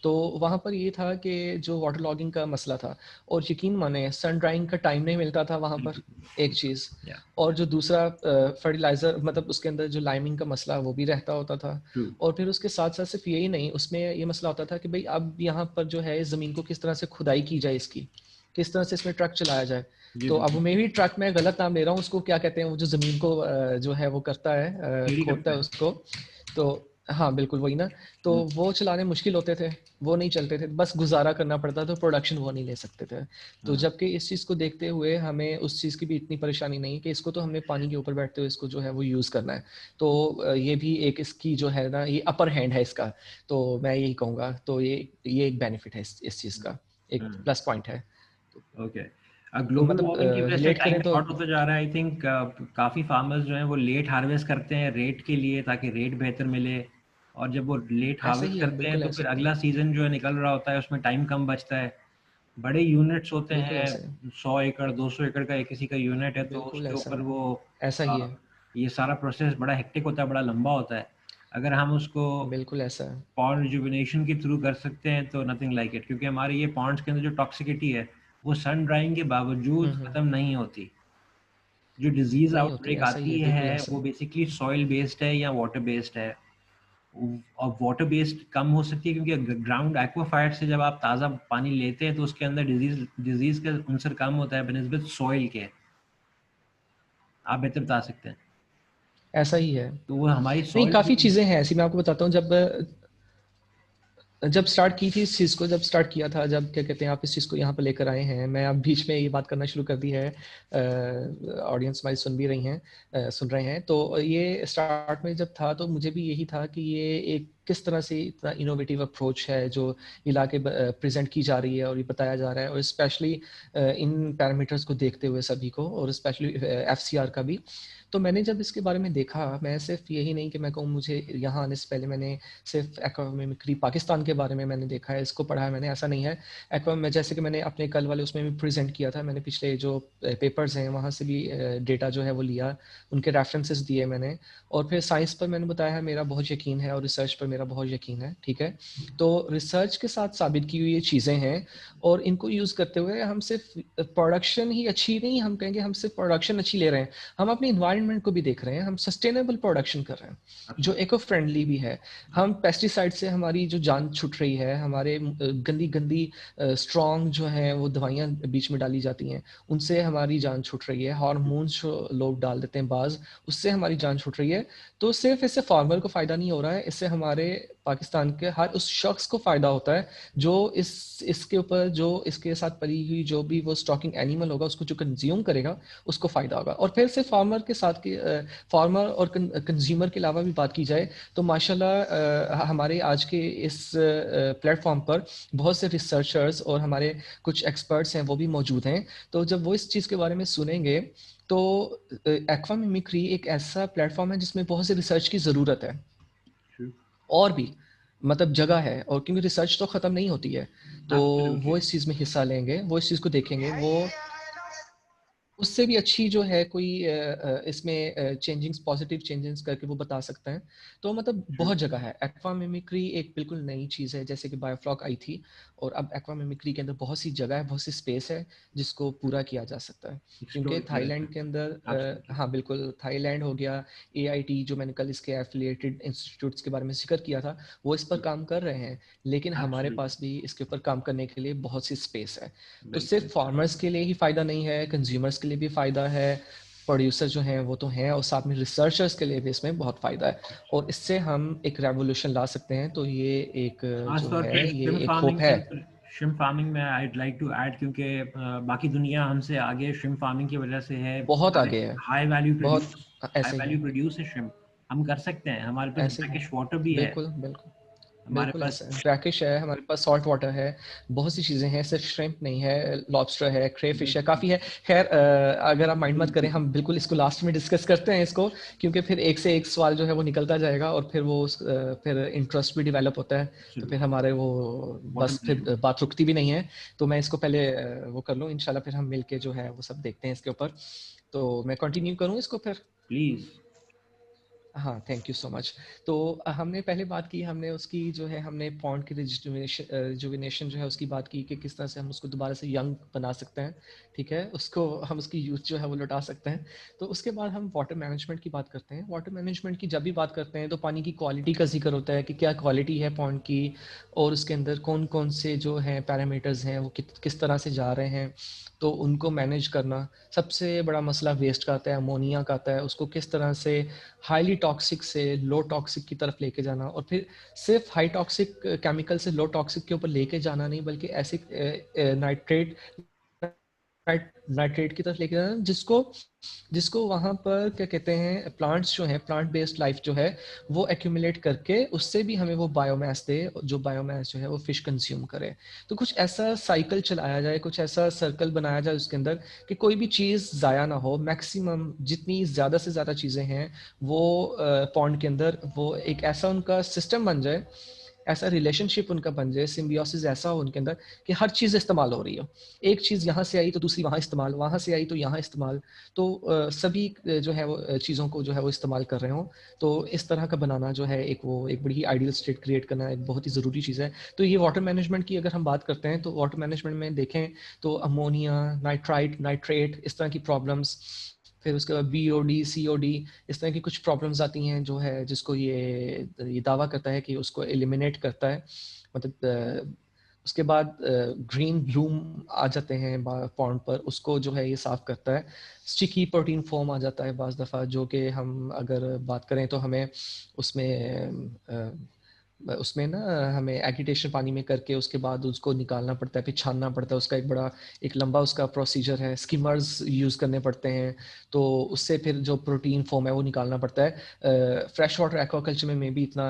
तो वहाँ पर ये था कि जो वाटर लॉगिंग का मसला था, और यकीन माने सन ड्राइंग का टाइम नहीं मिलता था वहाँ पर, एक चीज़। Yeah, और जो दूसरा फर्टिलाइज़र, मतलब उसके अंदर जो लाइमिंग का मसला वो भी रहता होता था। true. और फिर उसके साथ साथ सिर्फ यही नहीं, उसमें ये मसला होता था कि भाई अब यहाँ पर जो है ज़मीन को किस तरह से खुदाई की जाए, इसकी किस तरह से इसमें ट्रक चलाया जाए। जी तो अब बिल्कुल, मैं भी ट्रक में गलत नाम ले रहा हूँ, उसको क्या कहते हैं, वो जो ज़मीन को जो है वो करता है, खेती खोदता करता है है। उसको। तो हाँ बिल्कुल वही ना। तो हम्म, वो चलाने मुश्किल होते थे, वो नहीं चलते थे, बस गुजारा करना पड़ता था, प्रोडक्शन वो नहीं ले सकते थे। तो हाँ, जबकि इस चीज़ को देखते हुए हमें उस चीज़ की भी इतनी परेशानी नहीं कि इसको तो हमने पानी के ऊपर बैठते हुए इसको जो है वो यूज़ करना है। तो ये भी एक इसकी जो है ना, ये अपर हैंड है इसका। तो मैं यही कहूँगा, तो ये एक बेनिफिट है इस चीज़ का, एक हम्म, प्लस पॉइंट है। ओके। ग्लोबल मतलब वार्मिंग की वजह से रिलेट टाइम करें तो शॉर्ट होता जा रहा है। आई थिंक काफ़ी फार्मर्स जो हैं वो लेट हार्वेस्ट करते हैं रेट के लिए, ताकि रेट बेहतर मिले। और जब वो लेट ऐसा हार्वेस्ट ही है, करते हैं बिल्कुल तो ऐसा फिर ही है, अगला सीजन जो है निकल रहा होता है, उसमें टाइम कम बचता है। बड़े यूनिट्स होते बिल्कुल हैं, ऐसा है, 100 एकड़ 200 एकड़ का एक किसी का यूनिट है, तो बिल्कुल उसके ऐसा ऊपर है, वो ऐसा ही अ, है, ये सारा प्रोसेस बड़ा हेक्टिक होता है, बड़ा लंबा होता है। अगर हम उसको बिल्कुल ऐसा है। पॉन्ड रिजुविनेशन के थ्रू कर सकते हैं तो नथिंग लाइक इट, क्योंकि हमारे ये पॉन्ड्स के अंदर जो टॉक्सिसिटी है वो सन ड्राइंग के बावजूद हम्म, खत्म नहीं होती। जो डिजीज नहीं होती, आउटब्रेक ऐसा ही आती है, बिल्कुल है ऐसा वो है। बेसिकली सॉइल बेस्ड है या वाटर बेस्ड है। और वाटर बेस्ड कम हो सकती है क्योंकि ग्राउंड एक्वाफायर से जब आप ताज़ा पानी लेते हैं तो उसके अंदर डिजीज का अंसर कम होता है बनिस्बत सॉइल के। आप बेहतर बता सकते हैं। ऐसा ही है। तो वो हमारी नहीं, सॉइल काफ़ी चीज़ें हैं ऐसी, मैं आपको बताता हूँ। जब जब स्टार्ट की थी इस चीज़ को, जब स्टार्ट किया था, जब क्या कहते हैं आप इस चीज़ को यहाँ पर लेकर आए हैं, मैं अब बीच में ये बात करना शुरू कर दी है, ऑडियंस हमारी सुन भी रही हैं, सुन रहे हैं। तो ये स्टार्ट में जब था तो मुझे भी यही था कि ये एक किस तरह से इतना इनोवेटिव अप्रोच है जो इलाके प्रेजेंट की जा रही है और ये बताया जा रहा है, और स्पेशली इन पैरामीटर्स को देखते हुए सभी को, और स्पेशली एफसीआर का भी। तो मैंने जब इसके बारे में देखा, मैं सिर्फ यही नहीं कि मैं कहूँ, मुझे यहाँ आने से पहले मैंने सिर्फ एक्वामिमिक्री पाकिस्तान के बारे में मैंने देखा है, इसको पढ़ा है मैंने, ऐसा नहीं है। एक्वा में जैसे कि मैंने अपने कल वाले उसमें भी प्रेजेंट किया था, मैंने पिछले जो पेपर्स हैं वहाँ से भी डेटा जो है वो लिया, उनके रेफरेंसेस दिए मैंने। और फिर साइंस पर मैंने बताया है मेरा बहुत यकीन है, और रिसर्च पर मेरा बहुत यकीन है, ठीक है। तो रिसर्च के साथ साबित की हुई ये चीज़ें हैं, और इनको यूज़ करते हुए हम सिर्फ प्रोडक्शन ही अच्छी नहीं, हम कहेंगे हम सिर्फ प्रोडक्शन अच्छी ले रहे हैं, हम अपने इन्वायरमेंट को भी देख रहे हैं, हम सस्टेनेबल प्रोडक्शन कर रहे हैं जो Absolutely. इको फ्रेंडली भी है। हम पेस्टिसाइड से हमारी जो जान छूट रही है, हमारे गंदी गंदी स्ट्रॉन्ग जो है वो दवाइयाँ बीच में डाली जाती हैं, उनसे हमारी जान छूट रही है। हार्मोन्स जो लोग डाल देते हैं बाज, उससे हमारी जान छूट रही है। तो सिर्फ इससे फार्मर को फ़ायदा नहीं हो रहा है, इससे हमारे पाकिस्तान के हर उस शख्स को फ़ायदा होता है जो इसके ऊपर, जो इसके साथ पली हुई जो भी वो स्टॉकिंग एनिमल होगा, उसको जो कंज्यूम करेगा उसको फ़ायदा होगा। और फिर से फार्मर के साथ के फार्मर और कंज्यूमर के अलावा भी बात की जाए तो माशाल्लाह हमारे आज के इस प्लेटफॉर्म पर बहुत से रिसर्चर्स और हमारे कुछ एक्सपर्ट्स हैं वो भी मौजूद हैं। तो जब वो इस चीज़ के बारे में सुनेंगे तो एक्वा मिमिक्री एक ऐसा प्लेटफॉर्म है जिसमें बहुत से रिसर्च की ज़रूरत है, True. और भी मतलब जगह है, और क्योंकि रिसर्च तो ख़त्म नहीं होती है। तो वो Absolutely. इस चीज़ में हिस्सा लेंगे, वो इस चीज़ को देखेंगे, वो उससे भी अच्छी जो है कोई इसमें चेंजिंग्स, पॉजिटिव चेंजेस करके वो बता सकते हैं। तो मतलब True. बहुत जगह है। एक्वा मिमिक्री एक बिल्कुल नई चीज़ है, जैसे कि बायोफ्लॉक आई थी, और अब एक्वा मिमिक्री के अंदर बहुत सी जगह है, बहुत सी स्पेस है जिसको पूरा किया जा सकता है। क्योंकि एक्सप्लोर किया जा थाईलैंड के सकता अंदर है। Absolutely. हाँ बिल्कुल, थाईलैंड हो गया, एआईटी जो मैंने कल इसके एफिलिएटेड इंस्टीट्यूट्स के बारे में जिक्र किया था, वो इस पर काम कर रहे हैं, लेकिन हमारे Absolutely. पास भी इसके ऊपर काम करने के लिए बहुत सी स्पेस है। तो बिल्कुल। सिर्फ फार्मर्स के लिए ही फ़ायदा नहीं है, कंज्यूमर्स के लिए भी फ़ायदा है, प्रोड्यूसर जो हैं वो तो हैं, और साथ में रिसर्चर्स के लिए भी इसमें बहुत फ़ायदा है, और इससे हम एक रेवोल्यूशन ला सकते हैं। तो ये एक खास जो तौर है पे ये श्रिम्प एक होप फार्मिंग के है। अंदर, श्रिम्प फार्मिंग में आई लाइक टू ऐड, क्योंकि बाकी दुनिया हमसे आगे श्रिम्प फार्मिंग की वजह से है। बहुत हाई आगे है, हाई वैल्यू बहुत प्रोड्यूस, हाई ऐसे ही वैल्यू है, प्रोड्यूस है श्रिम्प। हम कर सकते हैं, हमारे पास ऐसे ही है, ब्रैकिश वाटर भी है। बिल्कुल बिल्कुल, हमारे बिल्कुल पास ऐसा है। ब्रैकिश है, हमारे पास सॉल्ट वाटर है, बहुत सी चीज़ें हैं, सिर्फ श्रिम्प नहीं है, लॉबस्टर है, क्रे फिश है, बिल्कुल काफ़ी है। खैर अगर आप माइंड मत करें, बिल्कुल हम बिल्कुल इसको लास्ट में डिस्कस करते हैं इसको, क्योंकि फिर एक से एक सवाल जो है वो निकलता जाएगा, और फिर वो फिर इंटरेस्ट भी डेवलप होता है, तो फिर एब्सोल्युटली हमारे वो वाटर बस मैनेजमेंट। फिर बात रुकती भी नहीं है। तो मैं इसको पहले वो कर लूँ, इंशाल्लाह फिर हम मिलके जो है वो सब देखते हैं इसके ऊपर। तो मैं कंटिन्यू करूँ इसको फिर। प्लीज। हाँ, थैंक यू सो मच। तो हमने पहले बात की, हमने उसकी जो है हमने पॉन्ड की रिजुविनेशन जो है उसकी बात की कि किस तरह से हम उसको दोबारा से यंग बना सकते हैं, ठीक है? उसको हम उसकी यूथ जो है वो लौटा सकते हैं। तो उसके बाद हम वाटर मैनेजमेंट की बात करते हैं। वाटर मैनेजमेंट की जब भी बात करते हैं तो पानी की क्वालिटी का ज़िक्र होता है कि क्या क्वालिटी है पॉन्ड की, और उसके अंदर कौन-कौन से जो हैं पैरामीटर्स हैं वो किस तरह से जा रहे हैं, तो उनको मैनेज करना। सबसे बड़ा मसला वेस्ट का आता है, अमोनिया का आता है, उसको किस तरह से हाईली टॉक्सिक से लो टॉक्सिक की तरफ लेके जाना, और फिर सिर्फ हाई टॉक्सिक केमिकल से लो टॉक्सिक के ऊपर लेके जाना नहीं, बल्कि ऐसे नाइट्रेट नाइट्रेट की तरफ लेके जाना जिसको जिसको वहाँ पर क्या कहते हैं, प्लांट्स जो हैं, प्लांट बेस्ड लाइफ जो है वो एक्यूमुलेट करके उससे भी हमें वो बायोमास दे, जो बायोमास जो है वो फिश कंज्यूम करे। तो कुछ ऐसा साइकिल चलाया जाए, कुछ ऐसा सर्कल बनाया जाए उसके अंदर कि कोई भी चीज़ ज़ाया ना हो, मैक्सिमम जितनी ज़्यादा से ज़्यादा चीज़ें हैं वो पॉन्ड के अंदर, वो एक ऐसा उनका सिस्टम बन जाए, ऐसा रिलेशनशिप उनका बन जाए, सिम्बियोसिस ऐसा हो उनके अंदर कि हर चीज़ इस्तेमाल हो रही हो। एक चीज़ यहाँ से आई तो दूसरी वहाँ इस्तेमाल, वहाँ से आई तो यहाँ इस्तेमाल, तो सभी जो है वो चीज़ों को जो है वो इस्तेमाल कर रहे हों। तो इस तरह का बनाना जो है एक बड़ी ही आइडियल स्टेट क्रिएट करना एक बहुत ही ज़रूरी चीज़ है। तो ये वाटर मैनेजमेंट की अगर हम बात करते हैं तो वाटर मैनेजमेंट में देखें तो अमोनिया, नाइट्राइट, नाइट्रेट, इस तरह की प्रॉब्लम्स, फिर उसके बाद बीओडी, सीओडी, इस तरह की कुछ प्रॉब्लम्स आती हैं जो है जिसको ये दावा करता है कि उसको एलिमिनेट करता है। मतलब उसके बाद ग्रीन ब्लूम आ जाते हैं पॉन्ड पर, उसको जो है ये साफ करता है। स्टिकी प्रोटीन फॉर्म आ जाता है बाज़ दफ़ा, जो कि हम अगर बात करें तो हमें उसमें ना हमें एगिटेशन पानी में करके उसके बाद उसको निकालना पड़ता है, फिर छानना पड़ता है। उसका एक लंबा उसका प्रोसीजर है, स्किमर्स यूज़ करने पड़ते हैं, तो उससे फिर जो प्रोटीन फॉर्म है वो निकालना पड़ता है। फ्रेश वाटर एक्वाकल्चर में भी इतना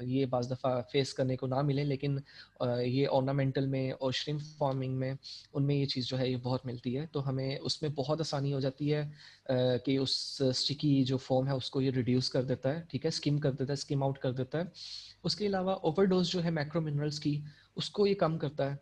ये बाज़ दफ़ा फेस करने को ना मिले, लेकिन ये ऑर्नामेंटल में और श्रिम्प फार्मिंग में, उनमें ये चीज़ जो है ये बहुत मिलती है। तो हमें उसमें बहुत आसानी हो जाती है कि उस स्टिकी जो फॉर्म है उसको ये रिड्यूस कर देता है, ठीक है, स्किम कर देता है, स्किम आउट कर देता है। उसके अलावा ओवरडोज जो है मैक्रो मिनरल्स की, उसको ये कम करता है,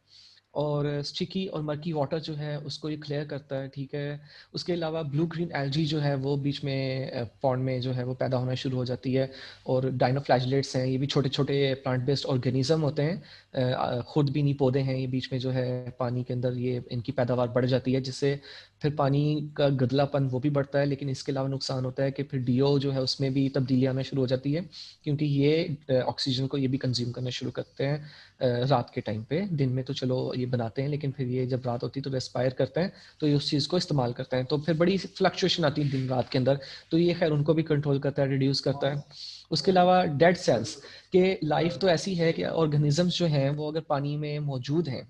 और स्टिकी और मर्की वाटर जो है उसको ये क्लियर करता है, ठीक है। उसके अलावा ब्लू ग्रीन एल्गी जो है वो बीच में पॉन्ड में जो है वो पैदा होना शुरू हो जाती है, और डाइनोफ्लैजिलेट्स हैं, ये भी छोटे छोटे प्लांट बेस्ड ऑर्गेनिज्म होते हैं, खुद भी नहीं पौधे हैं ये, बीच में जो है पानी के अंदर ये इनकी पैदावार बढ़ जाती है, जिससे फिर पानी का गदलापन वो भी बढ़ता है। लेकिन इसके अलावा नुकसान होता है कि फिर डीओ जो है उसमें भी तब्दीली आना शुरू हो जाती है, क्योंकि ये ऑक्सीजन को ये भी कंज्यूम करना शुरू करते हैं रात के टाइम पे। दिन में तो चलो ये बनाते हैं, लेकिन फिर ये जब रात होती है तो रेस्पायर करते हैं, तो ये उस चीज़ को इस्तेमाल करते हैं, तो फिर बड़ी फ्लक्चुएशन आती है दिन रात के अंदर। तो ये खैर उनको भी कंट्रोल करता है, रिड्यूस करता है। उसके अलावा डेड सेल्स के, लाइफ तो ऐसी है कि ऑर्गेनिजम्स जो हैं वो अगर पानी में मौजूद हैं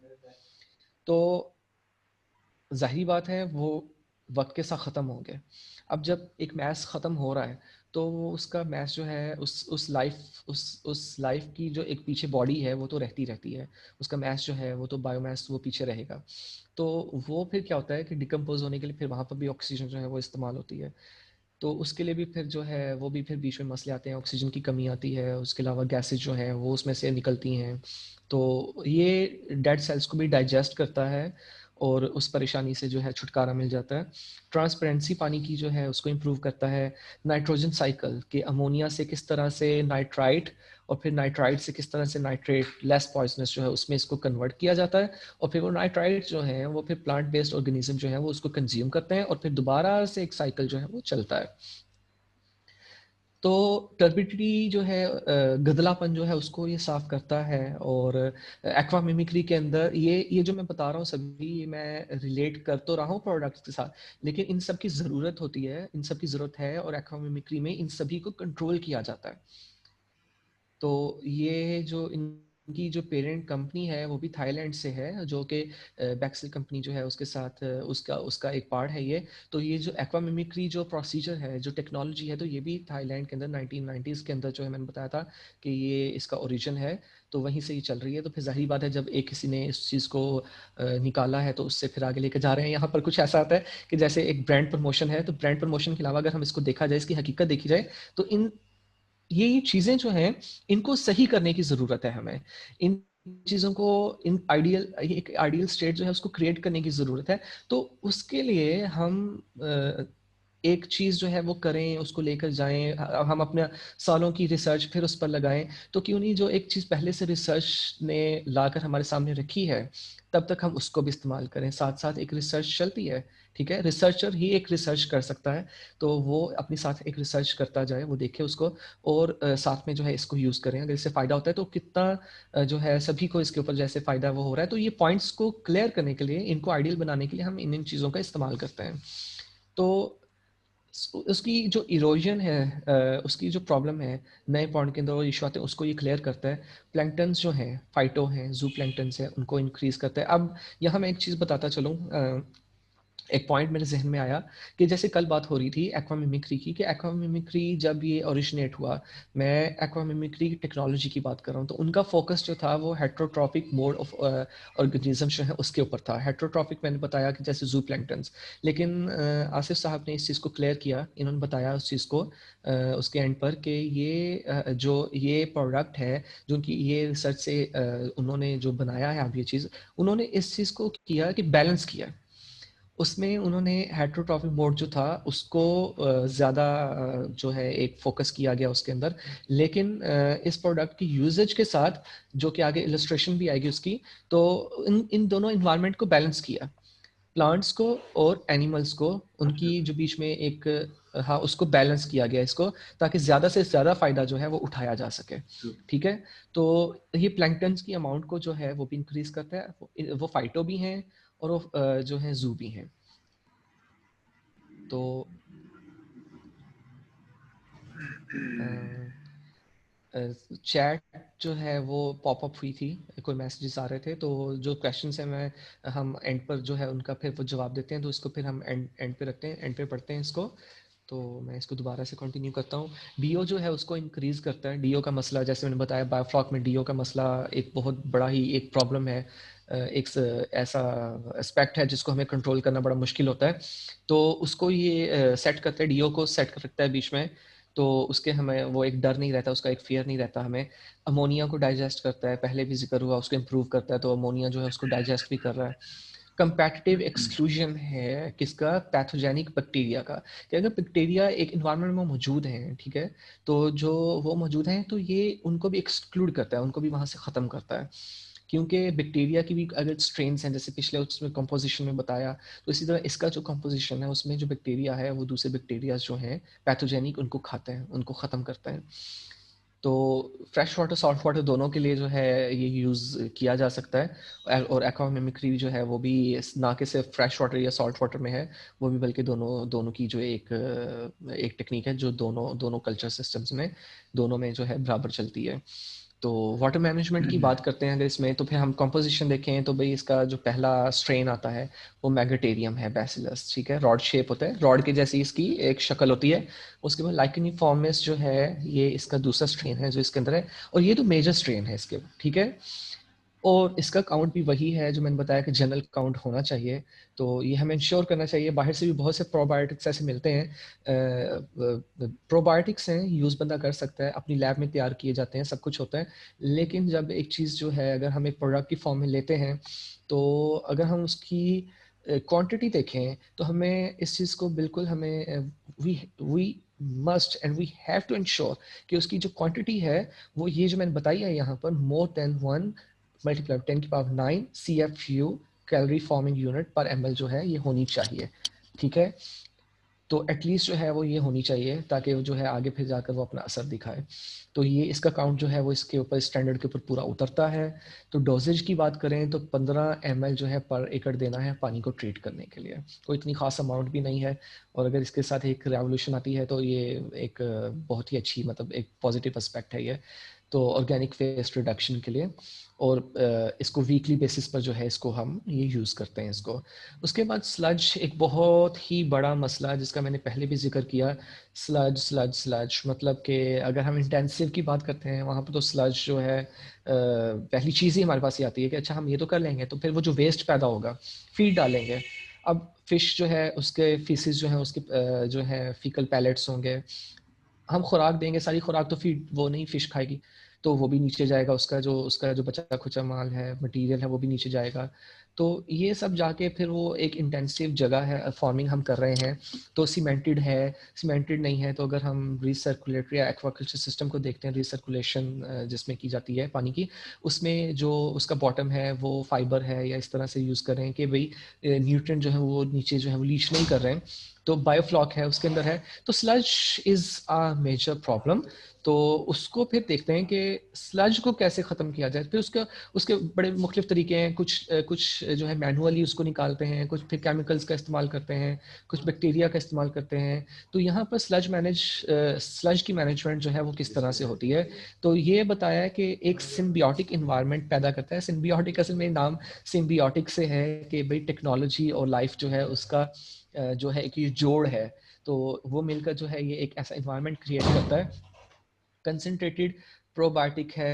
तो ज़ाहिरी बात है वो वक्त के साथ ख़त्म होंगे। अब जब एक मैस ख़त्म हो रहा है तो वो उसका मैस जो है उस लाइफ की जो एक पीछे बॉडी है वो तो रहती है, उसका मैस जो है वो तो बायोमास वो पीछे रहेगा। तो वो फिर क्या होता है कि डिकम्पोज होने के लिए फिर वहाँ पर भी ऑक्सीजन जो है वो इस्तेमाल होती है। तो उसके लिए भी फिर जो है वो भी फिर बीच में मसले आते हैं, ऑक्सीजन की कमी आती है, उसके अलावा गैसेज जो हैं वो उसमें से निकलती हैं। तो ये डेड सेल्स को भी डाइजेस्ट करता है और उस परेशानी से जो है छुटकारा मिल जाता है। ट्रांसपेरेंसी पानी की जो है उसको इम्प्रूव करता है। नाइट्रोजन साइकिल के अमोनिया से किस तरह से नाइट्राइट, और फिर नाइट्राइट से किस तरह से नाइट्रेट लेस पॉइजनस जो है उसमें इसको कन्वर्ट किया जाता है, और फिर वो नाइट्राइट जो है वो फिर प्लांट बेस्ड ऑर्गेनिज्म जो है वो उसको कंज्यूम करते हैं, और फिर दोबारा से एक साइकिल जो है वो चलता है। तो टर्बिडिटी जो है गदलापन जो है उसको ये साफ करता है। और एक्वा मिमिक्री के अंदर ये जो मैं बता रहा हूँ सभी, ये मैं रिलेट कर तो रहा हूँ प्रोडक्ट्स के साथ, लेकिन इन सब की ज़रूरत होती है, इन सब की ज़रूरत है, और एक्वा मिमिक्री में इन सभी को कंट्रोल किया जाता है। तो ये जो इनकी जो पेरेंट कंपनी है वो भी थाईलैंड से है, जो कि बैक्सेल कंपनी जो है उसके साथ उसका उसका एक पार्ट है ये। तो ये जो एक्वा मिमिक्री जो प्रोसीजर है, जो टेक्नोलॉजी है, तो ये भी थाईलैंड के अंदर 1990s के अंदर जो है मैंने बताया था कि ये इसका ओरिजिन है, तो वहीं से ये चल रही है। तो फिर ज़ाहिर बात है जब एक किसी ने इस चीज़ को निकाला है तो उससे फिर आगे लेकर जा रहे हैं। यहाँ पर कुछ ऐसा आता है कि जैसे एक ब्रांड प्रमोशन है, तो ब्रांड प्रमोशन के अलावा अगर हम इसको देखा जाए, इसकी हकीकत देखी जाए, तो ये चीज़ें जो हैं इनको सही करने की ज़रूरत है हमें। इन चीज़ों को एक आइडियल स्टेट जो है उसको क्रिएट करने की ज़रूरत है। तो उसके लिए हम एक चीज़ जो है वो करें, उसको लेकर जाएँ, हम अपने सालों की रिसर्च फिर उस पर लगाएँ, तो क्यों नहीं जो एक चीज़ पहले से रिसर्च ने लाकर हमारे सामने रखी है, तब तक हम उसको भी इस्तेमाल करें। साथ-साथ एक रिसर्च चलती है, ठीक है? रिसर्चर ही एक रिसर्च कर सकता है, तो वो अपने साथ एक रिसर्च करता जाए, वो देखे उसको और साथ में जो है इसको यूज़ करें। अगर इससे फ़ायदा होता है तो कितना जो है सभी को इसके ऊपर जैसे फ़ायदा वो हो रहा है, तो ये पॉइंट्स को क्लियर करने के लिए, इनको आइडियल बनाने के लिए हम इन-इन चीज़ों का इस्तेमाल करते हैं। तो उसकी जो इरोजन है, उसकी जो प्रॉब्लम है, नए पॉइंट के अंदर वो इशू आते हैं, उसको ये क्लियर करता है। प्लैंकटन्स जो हैं, फाइटो हैं, ज़ू प्लैंकटन्स हैं, उनको इंक्रीज करता है। अब यहाँ मैं एक चीज़ बताता चलूँ, एक पॉइंट मेरे जहन में आया कि जैसे कल बात हो रही थी एक्वा मिमिक्री की, कि एक्वा मिमिक्री जब ये ओरिजिनेट हुआ, मैं एक्वा मिमिक्री टेक्नोलॉजी की बात कर रहा हूँ, तो उनका फोकस जो था वो हेट्रोट्रॉपिक मोड ऑफ ऑर्गेनिज्म जो है उसके ऊपर था। हेट्रोट्रॉपिक मैंने बताया कि जैसे जू प्लैंक्टन्स, लेकिन आसिफ साहब ने इस चीज़ को क्लियर किया, इन्होंने बताया उस चीज़ को उसके एंड पर कि ये जो ये प्रोडक्ट है, जो कि ये रिसर्च से उन्होंने जो बनाया है अब ये चीज़, उन्होंने इस चीज़ को किया कि बैलेंस किया। उसमें उन्होंने हेट्रोट्रॉफिक मोड जो था उसको ज़्यादा जो है एक फोकस किया गया उसके अंदर, लेकिन इस प्रोडक्ट की यूजेज के साथ जो कि आगे इलस्ट्रेशन भी आएगी उसकी, तो इन इन दोनों इन्वायरमेंट को बैलेंस किया, प्लांट्स को और एनिमल्स को, उनकी जो बीच में एक हाँ उसको बैलेंस किया गया इसको, ताकि ज़्यादा से ज़्यादा फ़ायदा जो है वो उठाया जा सके। ठीक है, तो ये प्लैंक्टन्स की अमाउंट को जो है वो भी इंक्रीज करता है, वो फाइटो भी हैं और वो जो है जू भी हैं। तो चैट जो है वो पॉपअप हुई थी, कोई मैसेजेस आ रहे थे, तो जो क्वेश्चंस हैं मैं हम एंड पर जो है उनका फिर वो जवाब देते हैं, तो इसको फिर हम एंड पे रखते हैं, एंड पे पढ़ते हैं इसको। तो मैं इसको दोबारा से कंटिन्यू करता हूँ। डीओ जो है उसको इंक्रीज़ करता है। डीओ का मसला जैसे मैंने बताया, बायोफ्लॉक में डीओ का मसला एक बहुत बड़ा ही एक प्रॉब्लम है, एक ऐसा एस्पेक्ट है जिसको हमें कंट्रोल करना बड़ा मुश्किल होता है। तो उसको ये सेट करता है, डीओ को सेट कर रखता है बीच में, तो उसके हमें वो एक डर नहीं रहता, उसका एक फियर नहीं रहता हमें। अमोनिया को डाइजेस्ट करता है, पहले भी जिक्र हुआ, उसको इम्प्रूव करता है, तो अमोनिया जो है उसको डाइजेस्ट भी कर रहा है। कंपैटिटिव एक्सक्लूजन है किसका? पैथोजेनिक बैक्टीरिया का, कि अगर बैक्टीरिया एक इन्वायरमेंट में मौजूद हैं, ठीक है, तो जो वो मौजूद हैं तो ये उनको भी एक्सक्लूड करता है, उनको भी वहाँ से ख़त्म करता है। क्योंकि बैक्टीरिया की भी अगर स्ट्रेन्स हैं, जैसे पिछले उसमें कंपोजिशन में बताया, तो इसी तरह इसका जो कंपोजिशन है उसमें जो बैक्टीरिया है वो दूसरे बैक्टीरिया जो हैं पैथोजेनिक, उनको खाते हैं, उनको ख़त्म करता है। तो फ्रेश वाटर सॉल्ट वाटर दोनों के लिए जो है ये यूज़ किया जा सकता है, और एक्वा मिमिक्री जो है वो भी ना कि सिर्फ फ्रेश वाटर या सॉल्ट वाटर में है, वो भी बल्कि दोनों दोनों की जो एक टेक्निक है जो दोनों दोनों कल्चर सिस्टम्स में दोनों में जो है बराबर चलती है। तो वाटर मैनेजमेंट की बात करते हैं अगर इसमें, तो फिर हम कंपोजिशन देखें तो भाई इसका जो पहला स्ट्रेन आता है वो मैगेटेरियम है, बैसिलस, ठीक है, रॉड शेप होता है, रॉड की जैसी इसकी एक शक्ल होती है। उसके बाद लाइकेनिफॉर्मिस जो है ये इसका दूसरा स्ट्रेन है जो इसके अंदर है, और ये तो मेजर स्ट्रेन है इसके, ठीक है। और इसका काउंट भी वही है जो मैंने बताया कि जनरल काउंट होना चाहिए, तो ये हमें इंश्योर करना चाहिए। बाहर से भी बहुत से प्रोबायोटिक्स ऐसे मिलते हैं, प्रोबायोटिक्स हैं, यूज़ बंदा कर सकता है, अपनी लैब में तैयार किए जाते हैं, सब कुछ होता है, लेकिन जब एक चीज़ जो है अगर हम एक प्रोडक्ट की फॉर्म में लेते हैं, तो अगर हम उसकी क्वांटिटी देखें तो हमें इस चीज़ को बिल्कुल हमें we must and we have to ensure कि उसकी जो क्वांटिटी है वो ये जो मैंने बताई है यहाँ पर, more than 1 multiply 10⁹ CFU calorie forming unit पर ml जो है ये होनी चाहिए, ठीक है। तो एटलीस्ट जो है वो ये होनी चाहिए ताकि वो जो है आगे फिर जाकर वो अपना असर दिखाए। तो ये इसका काउंट जो है वो इसके ऊपर स्टैंडर्ड के ऊपर पूरा उतरता है। तो डोजेज की बात करें तो 15 ml जो है पर एकड़ देना है पानी को ट्रीट करने के लिए, कोई इतनी खास अमाउंट भी नहीं है। और अगर इसके साथ एक रेवोल्यूशन आती है तो ये एक बहुत ही अच्छी मतलब एक पॉजिटिव एस्पेक्ट है ये, तो ऑर्गेनिक वेस्ट रिडक्शन के लिए। और इसको वीकली बेसिस पर जो है इसको हम ये यूज़ करते हैं इसको। उसके बाद स्लज एक बहुत ही बड़ा मसला जिसका मैंने पहले भी जिक्र किया। स्लज स्लज स्लज मतलब कि अगर हम इंटेंसिव की बात करते हैं वहाँ पर तो स्लज जो है पहली चीज़ ही हमारे पास ये आती है कि अच्छा हम ये तो कर लेंगे, तो फिर वो जो वेस्ट पैदा होगा फीड डालेंगे। अब फिश जो है उसके फीसिस जो है उसके जो है फीकल पैलेट्स होंगे, हम खुराक देंगे, सारी खुराक तो फीड वो नहीं फिश खाएगी, तो वो भी नीचे जाएगा, उसका जो बचा खुचा माल है, मटेरियल है, वो भी नीचे जाएगा। तो ये सब जाके फिर वो एक इंटेंसिव जगह है, फार्मिंग हम कर रहे हैं तो सीमेंटेड है, सीमेंटेड नहीं है तो अगर हम रिसर्कुलेटरी या एक्वाकल्चर सिस्टम को देखते हैं, रिसर्कुलेशन जिसमें की जाती है पानी की, उसमें जो उसका बॉटम है वो फाइबर है या इस तरह से यूज़ कर रहे हैं कि भाई न्यूट्रिएंट जो है वो नीचे जो है वो लीच नहीं कर रहे हैं, तो बायोफ्लॉक है उसके अंदर है, तो sludge is a major problem. तो उसको फिर देखते हैं कि स्लज को कैसे ख़त्म किया जाए। फिर उसका उसके बड़े मुख्तलिफ तरीके हैं, कुछ जो है मैनुअली उसको निकालते हैं, कुछ फिर केमिकल्स का इस्तेमाल करते हैं, कुछ बैक्टीरिया का इस्तेमाल करते हैं। तो यहाँ पर स्लज की मैनेजमेंट जो है वो किस तरह से होती है, तो ये बताया है कि एक सिम्बियोटिक इन्वायरमेंट पैदा करता है। सिम्बियोटिक असल में नाम सिम्बियोटिक से है कि भाई टेक्नोलॉजी और लाइफ जो है उसका जो है एक ये जोड़ है, तो वो मिलकर जो है ये एक ऐसा इन्वायरमेंट क्रिएट करता है। कंसनट्रेटेड प्रोबायोटिक है,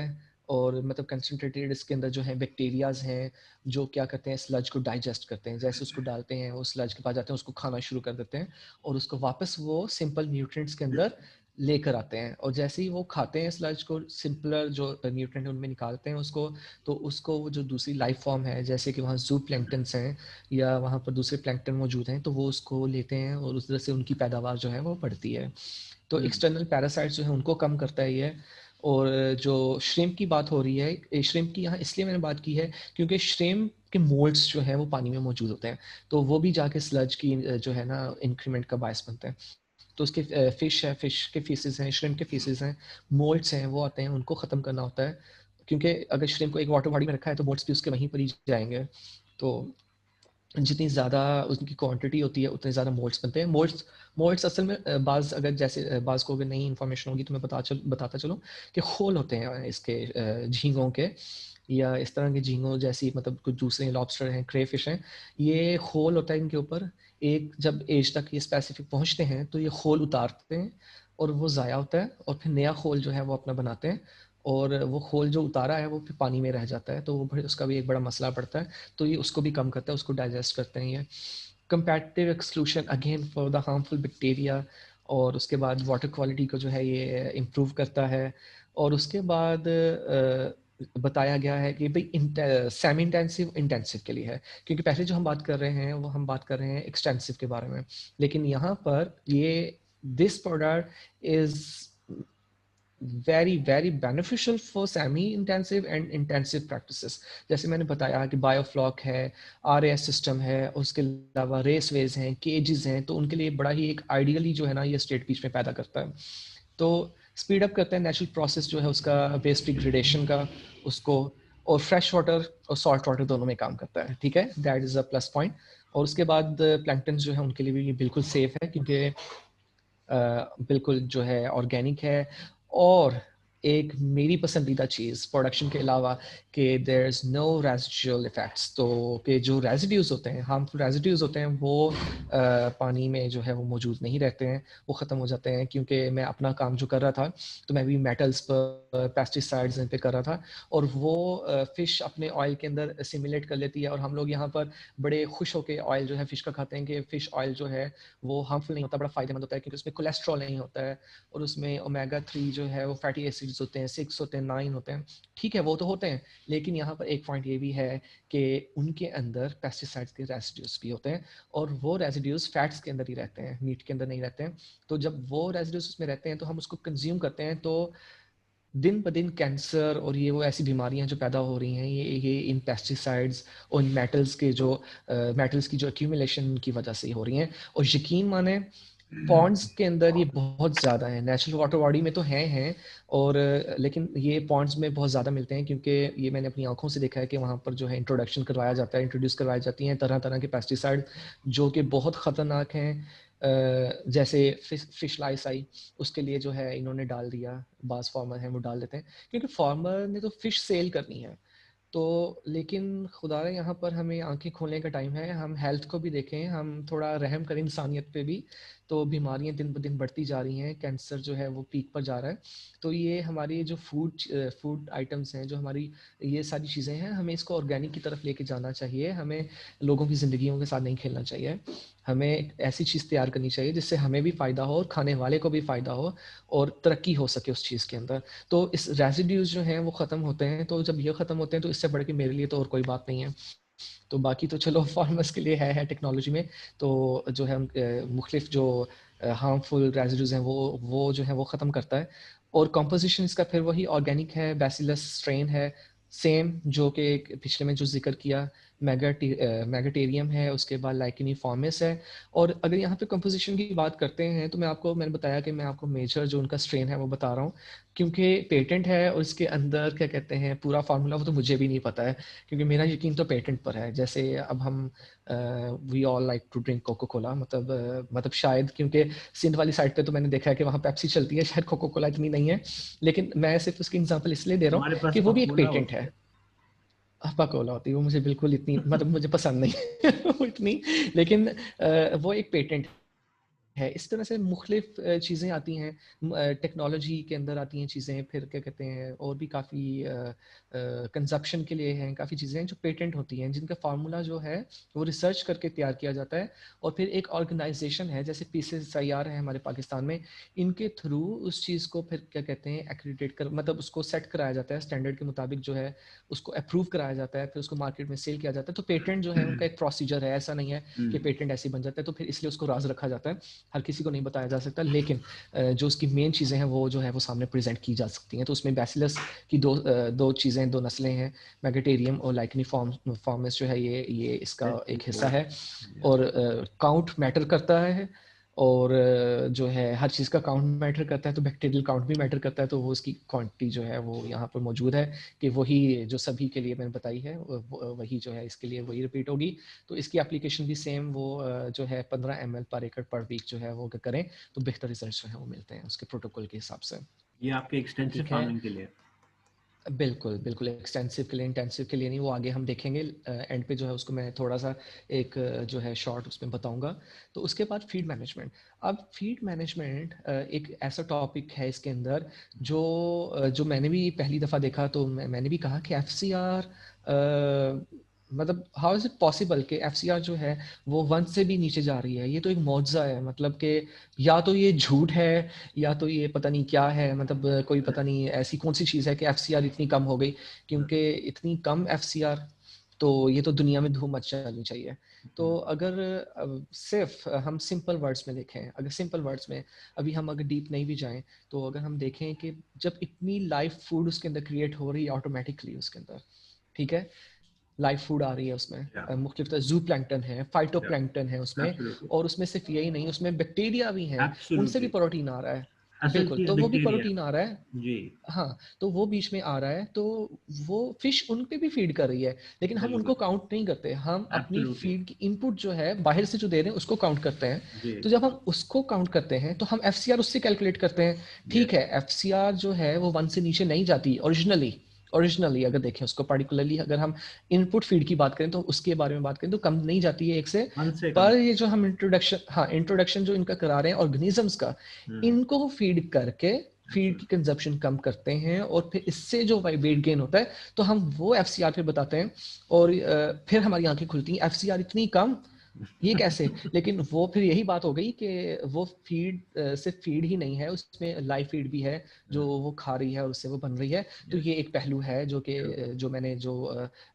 और मतलब कंसनट्रेटेड इसके अंदर जो है बैक्टीरियाज हैं जो क्या करते हैं स्लज को डाइजेस्ट करते हैं, जैसे उसको डालते हैं वो स्लज के पास जाते हैं, उसको खाना शुरू कर देते हैं और उसको वापस वो सिंपल न्यूट्रिएंट्स के अंदर लेकर आते हैं, और जैसे ही वो खाते हैं स्लज को, सिंपलर जो न्यूट्रिएंट उनमें निकालते हैं उसको, तो उसको वो जो दूसरी लाइफ फॉर्म है जैसे कि वहाँ जू प्लैंक्टन्स हैं या वहाँ पर दूसरे प्लैंक्टन मौजूद हैं, तो वो उसको लेते हैं और उस तरह से उनकी पैदावार जो है वो बढ़ती है। तो एक्सटर्नल पैरासाइट्स जो है उनको कम करता है ये। और जो श्रिम्प की बात हो रही है, श्रिम्प की यहाँ इसलिए मैंने बात की है क्योंकि श्रिम्प के मोल्ड्स जो है वो पानी में मौजूद होते हैं, तो वो भी जाके स्लज की जो है ना इंक्रीमेंट का बायस बनते हैं। तो उसके फिश है, फिश के फीसेस हैं, श्रिम्प के फीसेस हैं, मोल्ड्स हैं वो आते हैं, उनको ख़त्म करना होता है, क्योंकि अगर श्रिम्प को एक वाटर बॉडी में रखा है तो मोल्ड्स भी उसके वहीं पर ही जाएंगे। तो जितनी ज़्यादा उनकी क्वांटिटी होती है उतने ज़्यादा मोल्ड्स बनते हैं। मोल्ड्स असल में बाज़ अगर जैसे बाज़ को अगर नई इन्फॉर्मेशन होगी तो मैं बताता चलूँ कि खोल होते हैं इसके झींगों के, या इस तरह के झींगों जैसी मतलब कुछ दूसरे लॉबस्टर हैं, क्रे फिश हैं, ये खोल होता है इनके ऊपर। एक जब एज तक ये स्पेसिफिक पहुँचते हैं तो ये खोल उतारते हैं और वो ज़ाया होता है, और फिर नया खोल जो है वो अपना बनाते हैं, और वो खोल जो उतारा है वो फिर पानी में रह जाता है, तो वो उसका भी एक बड़ा मसला पड़ता है। तो ये उसको भी कम करता है, उसको डाइजेस्ट करते हैं ये। Competitive exclusion again for the harmful bacteria, और उसके बाद वाटर क्वालिटी को जो है ये इम्प्रूव करता है। और उसके बाद बताया गया है कि भाई सेमी इंटेंसिव इंटेंसिव के लिए है, क्योंकि पहले जो हम बात कर रहे हैं वो हम बात कर रहे हैं एक्सटेंसिव के बारे में, लेकिन यहाँ पर ये this product is very beneficial for semi intensive and intensive practices. जैसे मैंने बताया कि बायोफ्लॉक है, आरएएस सिस्टम है, उसके अलावा रेसवेज हैं, केजेस हैं, तो उनके लिए बड़ा ही एक आइडियली जो है ना ये स्टेट बीच में पैदा करता है। तो स्पीड अप करते हैं नेचुरल प्रोसेस जो है उसका वेस्ट डिग्रेडेशन का उसको, और फ्रेश वाटर और सॉल्ट वाटर दोनों में काम करता है, ठीक है, that is a plus point. और उसके बाद प्लैंक्टन जो है उनके लिए भी ये बिल्कुल सेफ है, क्योंकि बिल्कुल जो है ऑर्गेनिक है। और एक मेरी पसंदीदा चीज़ प्रोडक्शन के अलावा कि there is no residual effects, तो कि जो रेजिड्यूज़ होते हैं, हार्मफुल रेजिड्यूज़ होते हैं, वो पानी में जो है वो मौजूद नहीं रहते हैं, वो ख़त्म हो जाते हैं। क्योंकि मैं अपना काम जो कर रहा था तो मैं भी मेटल्स पर पेस्टिसाइड्स इन पे कर रहा था, और वो फ़िश अपने ऑयल के अंदर सिमुलेट कर लेती है, और हम लोग यहाँ पर बड़े खुश होकर ऑयल जो है फ़िश का खाते हैं कि फ़िश ऑयल जो है वो हार्मफुल नहीं होता, बड़ा फ़ायदेमंद होता है, क्योंकि उसमें कोलेस्ट्रॉल नहीं होता है, और उसमें ओमेगा 3 जो है वो फैटी एसिड्स होते हैं, 6 होते हैं, 9 होते हैं, ठीक है वो तो होते हैं, लेकिन यहाँ पर एक पॉइंट ये भी है कि उनके अंदर पेस्टिसाइड्स के रेसिड्यूज भी होते हैं, और वो रेसिड्यूज फैट्स के अंदर ही रहते हैं, मीट के अंदर नहीं रहते हैं। तो जब वो रेसिड्यूज उसमें रहते हैं तो हम उसको कंज्यूम करते हैं, तो दिन ब दिन कैंसर और ये वो ऐसी बीमारियां जो पैदा हो रही हैं, ये इन पेस्टिसाइड्स और इन मेटल्स की जो एक्यूमुलेशन की वजह से ही हो रही हैं। और यकीन माने पॉन्ड्स के अंदर ये बहुत ज़्यादा है, नेचुरल वाटर बॉडी में तो हैं, और लेकिन ये पॉन्ड्स में बहुत ज़्यादा मिलते हैं, क्योंकि ये मैंने अपनी आंखों से देखा है कि वहाँ पर जो है इंट्रोड्यूस करवाई जाती हैं तरह तरह के पेस्टिसाइड जो कि बहुत ख़तरनाक हैं। जैसे फिश लाइस आई, उसके लिए जो है इन्होंने डाल दिया, बास फार्मर हैं वो डाल देते हैं, क्योंकि फार्मर ने तो फिश सेल करनी है। तो लेकिन खुदारा यहाँ पर हमें आंखें खोलने का टाइम है, हम हेल्थ को भी देखें, हम थोड़ा रहम करें इंसानियत पे भी। तो बीमारियां दिन ब दिन बढ़ती जा रही हैं, कैंसर जो है वो पीक पर जा रहा है। तो ये हमारी जो फूड आइटम्स हैं, जो हमारी ये सारी चीज़ें हैं, हमें इसको ऑर्गेनिक की तरफ लेके जाना चाहिए, हमें लोगों की ज़िंदगियों के साथ नहीं खेलना चाहिए। हमें एक ऐसी चीज़ तैयार करनी चाहिए जिससे हमें भी फ़ायदा हो और खाने वाले को भी फ़ायदा हो और तरक्की हो सके उस चीज़ के अंदर। तो इस रेसिड्यूज जो हैं वो ख़त्म होते हैं, तो जब ये ख़त्म होते हैं तो इससे बढ़ के मेरे लिए तो और कोई बात नहीं है। तो बाकी तो चलो फार्मर्स के लिए है टेक्नोलॉजी में, तो जो है मुख्तलिफ जो हार्मफुल रेजिड्यूज हैं वो जो है वो ख़त्म करता है। और कॉम्पोजिशन इसका फिर वही ऑर्गेनिक है, बैसिलस स्ट्रेन है सेम जो कि पिछले में जो जिक्र किया, मैगेटेरियम है, उसके बाद लाइकेनिफॉर्मिस है। और अगर यहाँ पे कंपोजिशन की बात करते हैं तो मैंने बताया कि मैं आपको मेजर जो उनका स्ट्रेन है वो बता रहा हूँ, क्योंकि पेटेंट है और इसके अंदर क्या कहते हैं पूरा फार्मूला वो तो मुझे भी नहीं पता है, क्योंकि मेरा यकीन तो पेटेंट पर है। जैसे अब हम we all like to drink Coca Cola, मतलब शायद क्योंकि सिंध वाली साइड पे तो मैंने देखा है कि वहाँ पेप्सी चलती है, शायद कोको कोला इतनी नहीं है, लेकिन मैं सिर्फ उसकी एग्जांपल इसलिए दे रहा हमारे हूँ पास कि वो भी एक पकोला पेटेंट होती है। है। हब्बा कोला होती है वो मुझे बिल्कुल इतनी मतलब मुझे पसंद नहीं है वो इतनी, लेकिन वो एक पेटेंट है। इस तरह से मुख्तलिफ चीज़ें आती हैं, टेक्नोलॉजी के अंदर आती हैं चीज़ें, फिर क्या कहते हैं और भी काफ़ी कंजप्शन के लिए हैं, काफ़ी चीज़ें हैं जो पेटेंट होती हैं, जिनका फार्मूला जो है वो रिसर्च करके तैयार किया जाता है। और फिर एक ऑर्गेनाइजेशन है जैसे PCSIR है हमारे पाकिस्तान में, इनके थ्रू उस चीज़ को फिर क्या कहते हैं एक्रीडिटेट कर, मतलब उसको सेट कराया जाता है स्टैंडर्ड के मुताबिक जो है, उसको अप्रूव कराया जाता है, फिर उसको मार्केट में सेल किया जाता है। तो पेटेंट जो है उनका एक प्रोसीजर है, ऐसा नहीं है कि पेटेंट ऐसे बन जाता है, तो फिर इसलिए उसको राज रखा जाता है, हर किसी को नहीं बताया जा सकता। लेकिन जो उसकी मेन चीज़ें हैं वो जो है वो सामने प्रेजेंट की जा सकती हैं। तो उसमें बैसिलस की दो चीज़ें, दो नस्लें हैं, मैगेटेरियम और लाइकेनिफॉर्मिस जो है ये इसका एक हिस्सा है। और काउंट मैटर करता है, और जो है हर चीज़ का काउंट मैटर करता है, तो बैक्टीरियल काउंट भी मैटर करता है। तो वो उसकी क्वांटिटी जो है वो यहाँ पर मौजूद है कि वही जो सभी के लिए मैंने बताई है वही जो है इसके लिए वही रिपीट होगी। तो इसकी एप्लीकेशन भी सेम वो जो है 15 ml पर एकड़ पर वीक जो है वो करें तो बेहतर रिजल्ट जो है वो मिलते हैं उसके प्रोटोकॉल के हिसाब से। ये आपके एक्सटेंसिव ठीक है, फार्मिंग के लिए। बिल्कुल बिल्कुल एक्सटेंसिव के लिए, इंटेंसिव के लिए नहीं, वो आगे हम देखेंगे एंड पे जो है उसको मैं थोड़ा सा एक जो है शॉर्ट उसमें बताऊंगा। तो उसके बाद फीड मैनेजमेंट। अब फीड मैनेजमेंट एक ऐसा टॉपिक है इसके अंदर जो मैंने भी पहली दफ़ा देखा, तो मैंने भी कहा कि FCR मतलब हाउ इज़ इट पॉसिबल कि FCR जो है वो 1 से भी नीचे जा रही है, ये तो एक मौजज़ा है। मतलब कि या तो ये झूठ है या तो ये पता नहीं क्या है, मतलब कोई पता नहीं ऐसी कौन सी चीज़ है कि FCR इतनी कम हो गई, क्योंकि इतनी कम FCR तो ये तो दुनिया में धूम मच जानी चाहिए। तो अगर सिर्फ हम सिंपल वर्ड्स में देखें, अगर सिंपल वर्ड्स में अभी हम अगर डीप नहीं भी जाएं, तो अगर हम देखें कि जब इतनी लाइफ फूड उसके अंदर क्रिएट हो रही है ऑटोमेटिकली उसके अंदर, ठीक है, लाइव फूड आ रही है उसमें, या मुख्तलिफ तरह जू प्लैंक्टन है, फाइटो या प्लैंक्टन है उसमें, एब्सोल्युटली और उसमें सिर्फ यही नहीं, उसमें बैक्टीरिया भी हैं, उनसे भी एब्सोल्युटली प्रोटीन आ रहा है। असल बिल्कुल, की तो वो भी बैक्टीरिया। प्रोटीन आ रहा है। जी। हाँ, तो वो बीच में आ रहा है, तो वो फिश उन पे भी फीड कर रही है, लेकिन हम उनको बिल्कुल। काउंट नहीं करते, हम अपनी एब्सोल्युटली। फीड की इनपुट जो है बाहर से जो दे रहे हैं उसको काउंट करते हैं। जी। तो जब हम उसको काउंट करते हैं तो हम FCR उससे कैलकुलेट करते हैं। ठीक यस। है, FCR जो है वो 1 से नीचे नहीं जाती ओरिजिनली अगर देखें उसको पर्टिकुलरली, अगर हम इनपुट फीड की बात करें तो उसके बारे में बात करें तो कम नहीं जाती है 1 से। मन से कम। पर ये जो हम इंट्रोडक्शन जो इनका करा रहे हैं ऑर्गेनिजम्स का, हम्म। इनको फीड करके फीड की एब्सोल्युटली। कंजप्शन कम करते हैं, और फिर इससे जो वेट गेन होता है तो हम वो FCR पे बताते हैं। और फिर हमारी आंखें खुलती हैं, FCR इतनी कम, ये कैसे? लेकिन वो फिर यही बात हो गई कि वो फीड सिर्फ फीड ही नहीं है, उसमें लाइव फीड भी है जो वो खा रही है और उससे वो बन रही है। तो यस। ये एक पहलू है जो कि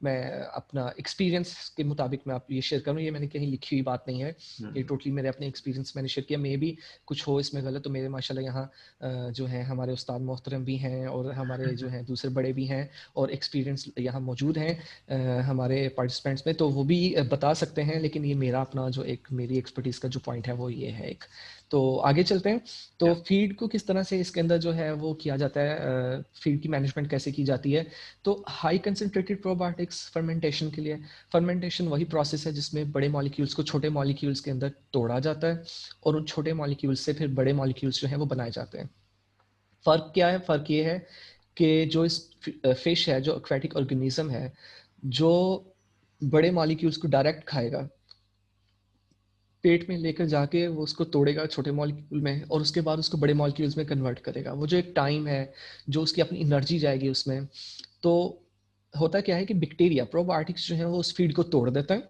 मैं अपना एक्सपीरियंस के मुताबिक मैं आप ये शेयर करूँ, ये मैंने कहीं लिखी हुई बात नहीं है, ये टोटली मेरे अपने एक्सपीरियंस मैंने शेयर किया। मे भी कुछ हो इसमें गलत, तो मेरे माशाल्लाह यहाँ जो है हमारे उस्ताद मोहतरम भी हैं और हमारे जो हैं दूसरे बड़े भी हैं और एक्सपीरियंस यहाँ मौजूद हैं हमारे पार्टिसिपेंट्स में, तो वो भी बता सकते हैं। लेकिन ये मेरा अपना जो एक मेरी एक्सपर्टीज का जो पॉइंट है वो ये है एक। तो आगे चलते हैं, तो या फीड को किस तरह से इसके अंदर जो है वो किया जाता है, फीड की मैनेजमेंट कैसे की जाती है। तो हाई कंसनट्रेटेड प्रोबायोटिक्स फर्मेंटेशन के लिए, फर्मेंटेशन वही प्रोसेस है जिसमें बड़े मॉलिक्यूल्स को छोटे मॉलिक्यूल्स के अंदर तोड़ा जाता है और उन छोटे मॉलिक्यूल्स से फिर बड़े मॉलिक्यूल्स जो हैं वो बनाए जाते हैं। फ़र्क क्या है? फ़र्क ये है कि जो इस फिश है, जो एक्वेटिक ऑर्गेनिज्म है, जो बड़े मॉलिक्यूल्स को डायरेक्ट खाएगा, पेट में लेकर जाके वो उसको तोड़ेगा छोटे मॉलिक्यूल में और उसके बाद उसको बड़े मॉलिक्यूल्स में कन्वर्ट करेगा। वो जो एक टाइम है, जो उसकी अपनी एनर्जी जाएगी उसमें, तो होता क्या है कि बैक्टीरिया प्रोबायोटिक्स जो है वो उस फीड को तोड़ देता है,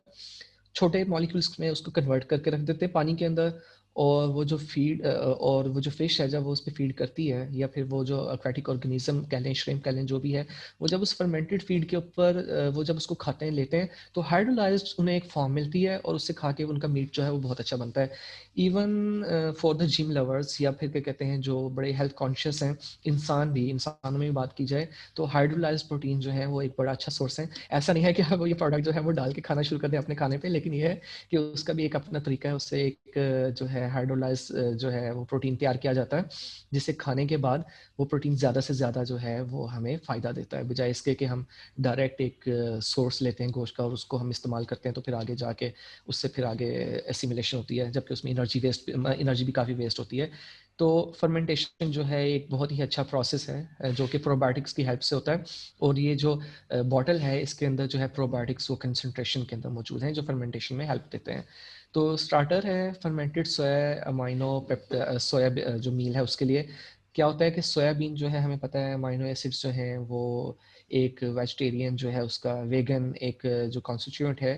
छोटे मॉलिक्यूल्स में उसको कन्वर्ट करके रख देते हैं पानी के अंदर, और वो जो फीड और वो जो फिश है जब वो उस पे फीड करती है, या फिर वो जो एक्वाटिक ऑर्गेनिज्म कह लें, श्रिम्प कह लें, जो भी है, वो जब उस फर्मेंटेड फीड के ऊपर वो जब उसको खाते हैं, लेते हैं, तो हाइड्रोलाइज्ड उन्हें एक फॉर्म मिलती है और उससे खा के उनका मीट जो है वो बहुत अच्छा बनता है। Even for the gym lovers, या फिर क्या कहते हैं जो बड़े हेल्थ कॉन्शियस हैं, इंसानों में भी बात की जाए तो हाइड्रोलाइज्ड प्रोटीन जो है वो एक बड़ा अच्छा सोर्स है। ऐसा नहीं है कि आप ये प्रोडक्ट जो है वो डाल के खाना शुरू कर दें अपने खाने पे, लेकिन ये है कि उसका भी एक अपना तरीका है, उससे एक जो है हाइड्रोलाइज जो है वो प्रोटीन तैयार किया जाता है, जिसे खाने के बाद वो प्रोटीन ज़्यादा से ज़्यादा जो है वो हमें फ़ायदा देता है, बजाय इसके कि हम डायरेक्ट एक सोर्स लेते हैं गोश्त का और उसको हम इस्तेमाल करते हैं, तो फिर आगे जाके उससे फिर आगे एसिमिलेशन होती है, जबकि उसमें एनर्जी भी काफ़ी वेस्ट होती है। तो फर्मेंटेशन जो है एक बहुत ही अच्छा प्रोसेस है जो कि प्रोबायोटिक्स की हेल्प से होता है, और ये जो बॉटल है इसके अंदर जो है प्रोबायोटिक्स वो कंसंट्रेशन के अंदर मौजूद हैं जो फर्मेंटेशन में हेल्प देते हैं। तो स्टार्टर है फर्मेंटेड सोया अमाइनो सोया जो मील है उसके लिए। क्या होता है कि सोयाबीन जो है, हमें पता है अमाइनो एसिड्स जो हैं वो एक वेजिटेरियन जो है उसका वेगन एक जो कॉन्स्टिट्यूएंट है,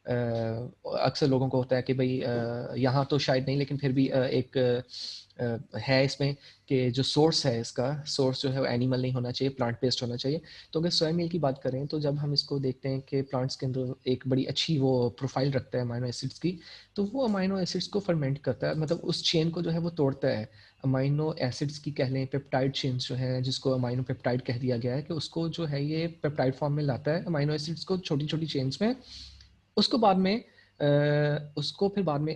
अक्सर लोगों को होता है कि भाई यहाँ तो शायद नहीं, लेकिन फिर भी एक है इसमें कि जो सोर्स है, इसका सोर्स जो है वो एनिमल नहीं होना चाहिए, प्लांट बेस्ड होना चाहिए। तो अगर सोया मील की बात करें तो जब हम इसको देखते हैं कि प्लांट्स के अंदर एक बड़ी अच्छी वो प्रोफाइल रखता है अमाइनो एसिड्स की, तो वो अमाइनो एसिड्स को फर्मेंट करता है, मतलब उस चेन को जो है वो तोड़ता है। अमाइनो एसिड्स की कह लें पेप्टाइड चेन्स जो है, जिसको अमाइनो पेप्टाइड कह दिया गया है, कि उसको जो है ये पेप्टाइड फॉर्म में लाता है अमाइनो एसिड्स को छोटी छोटी चेन्स में। उसको बाद में उसको फिर बाद में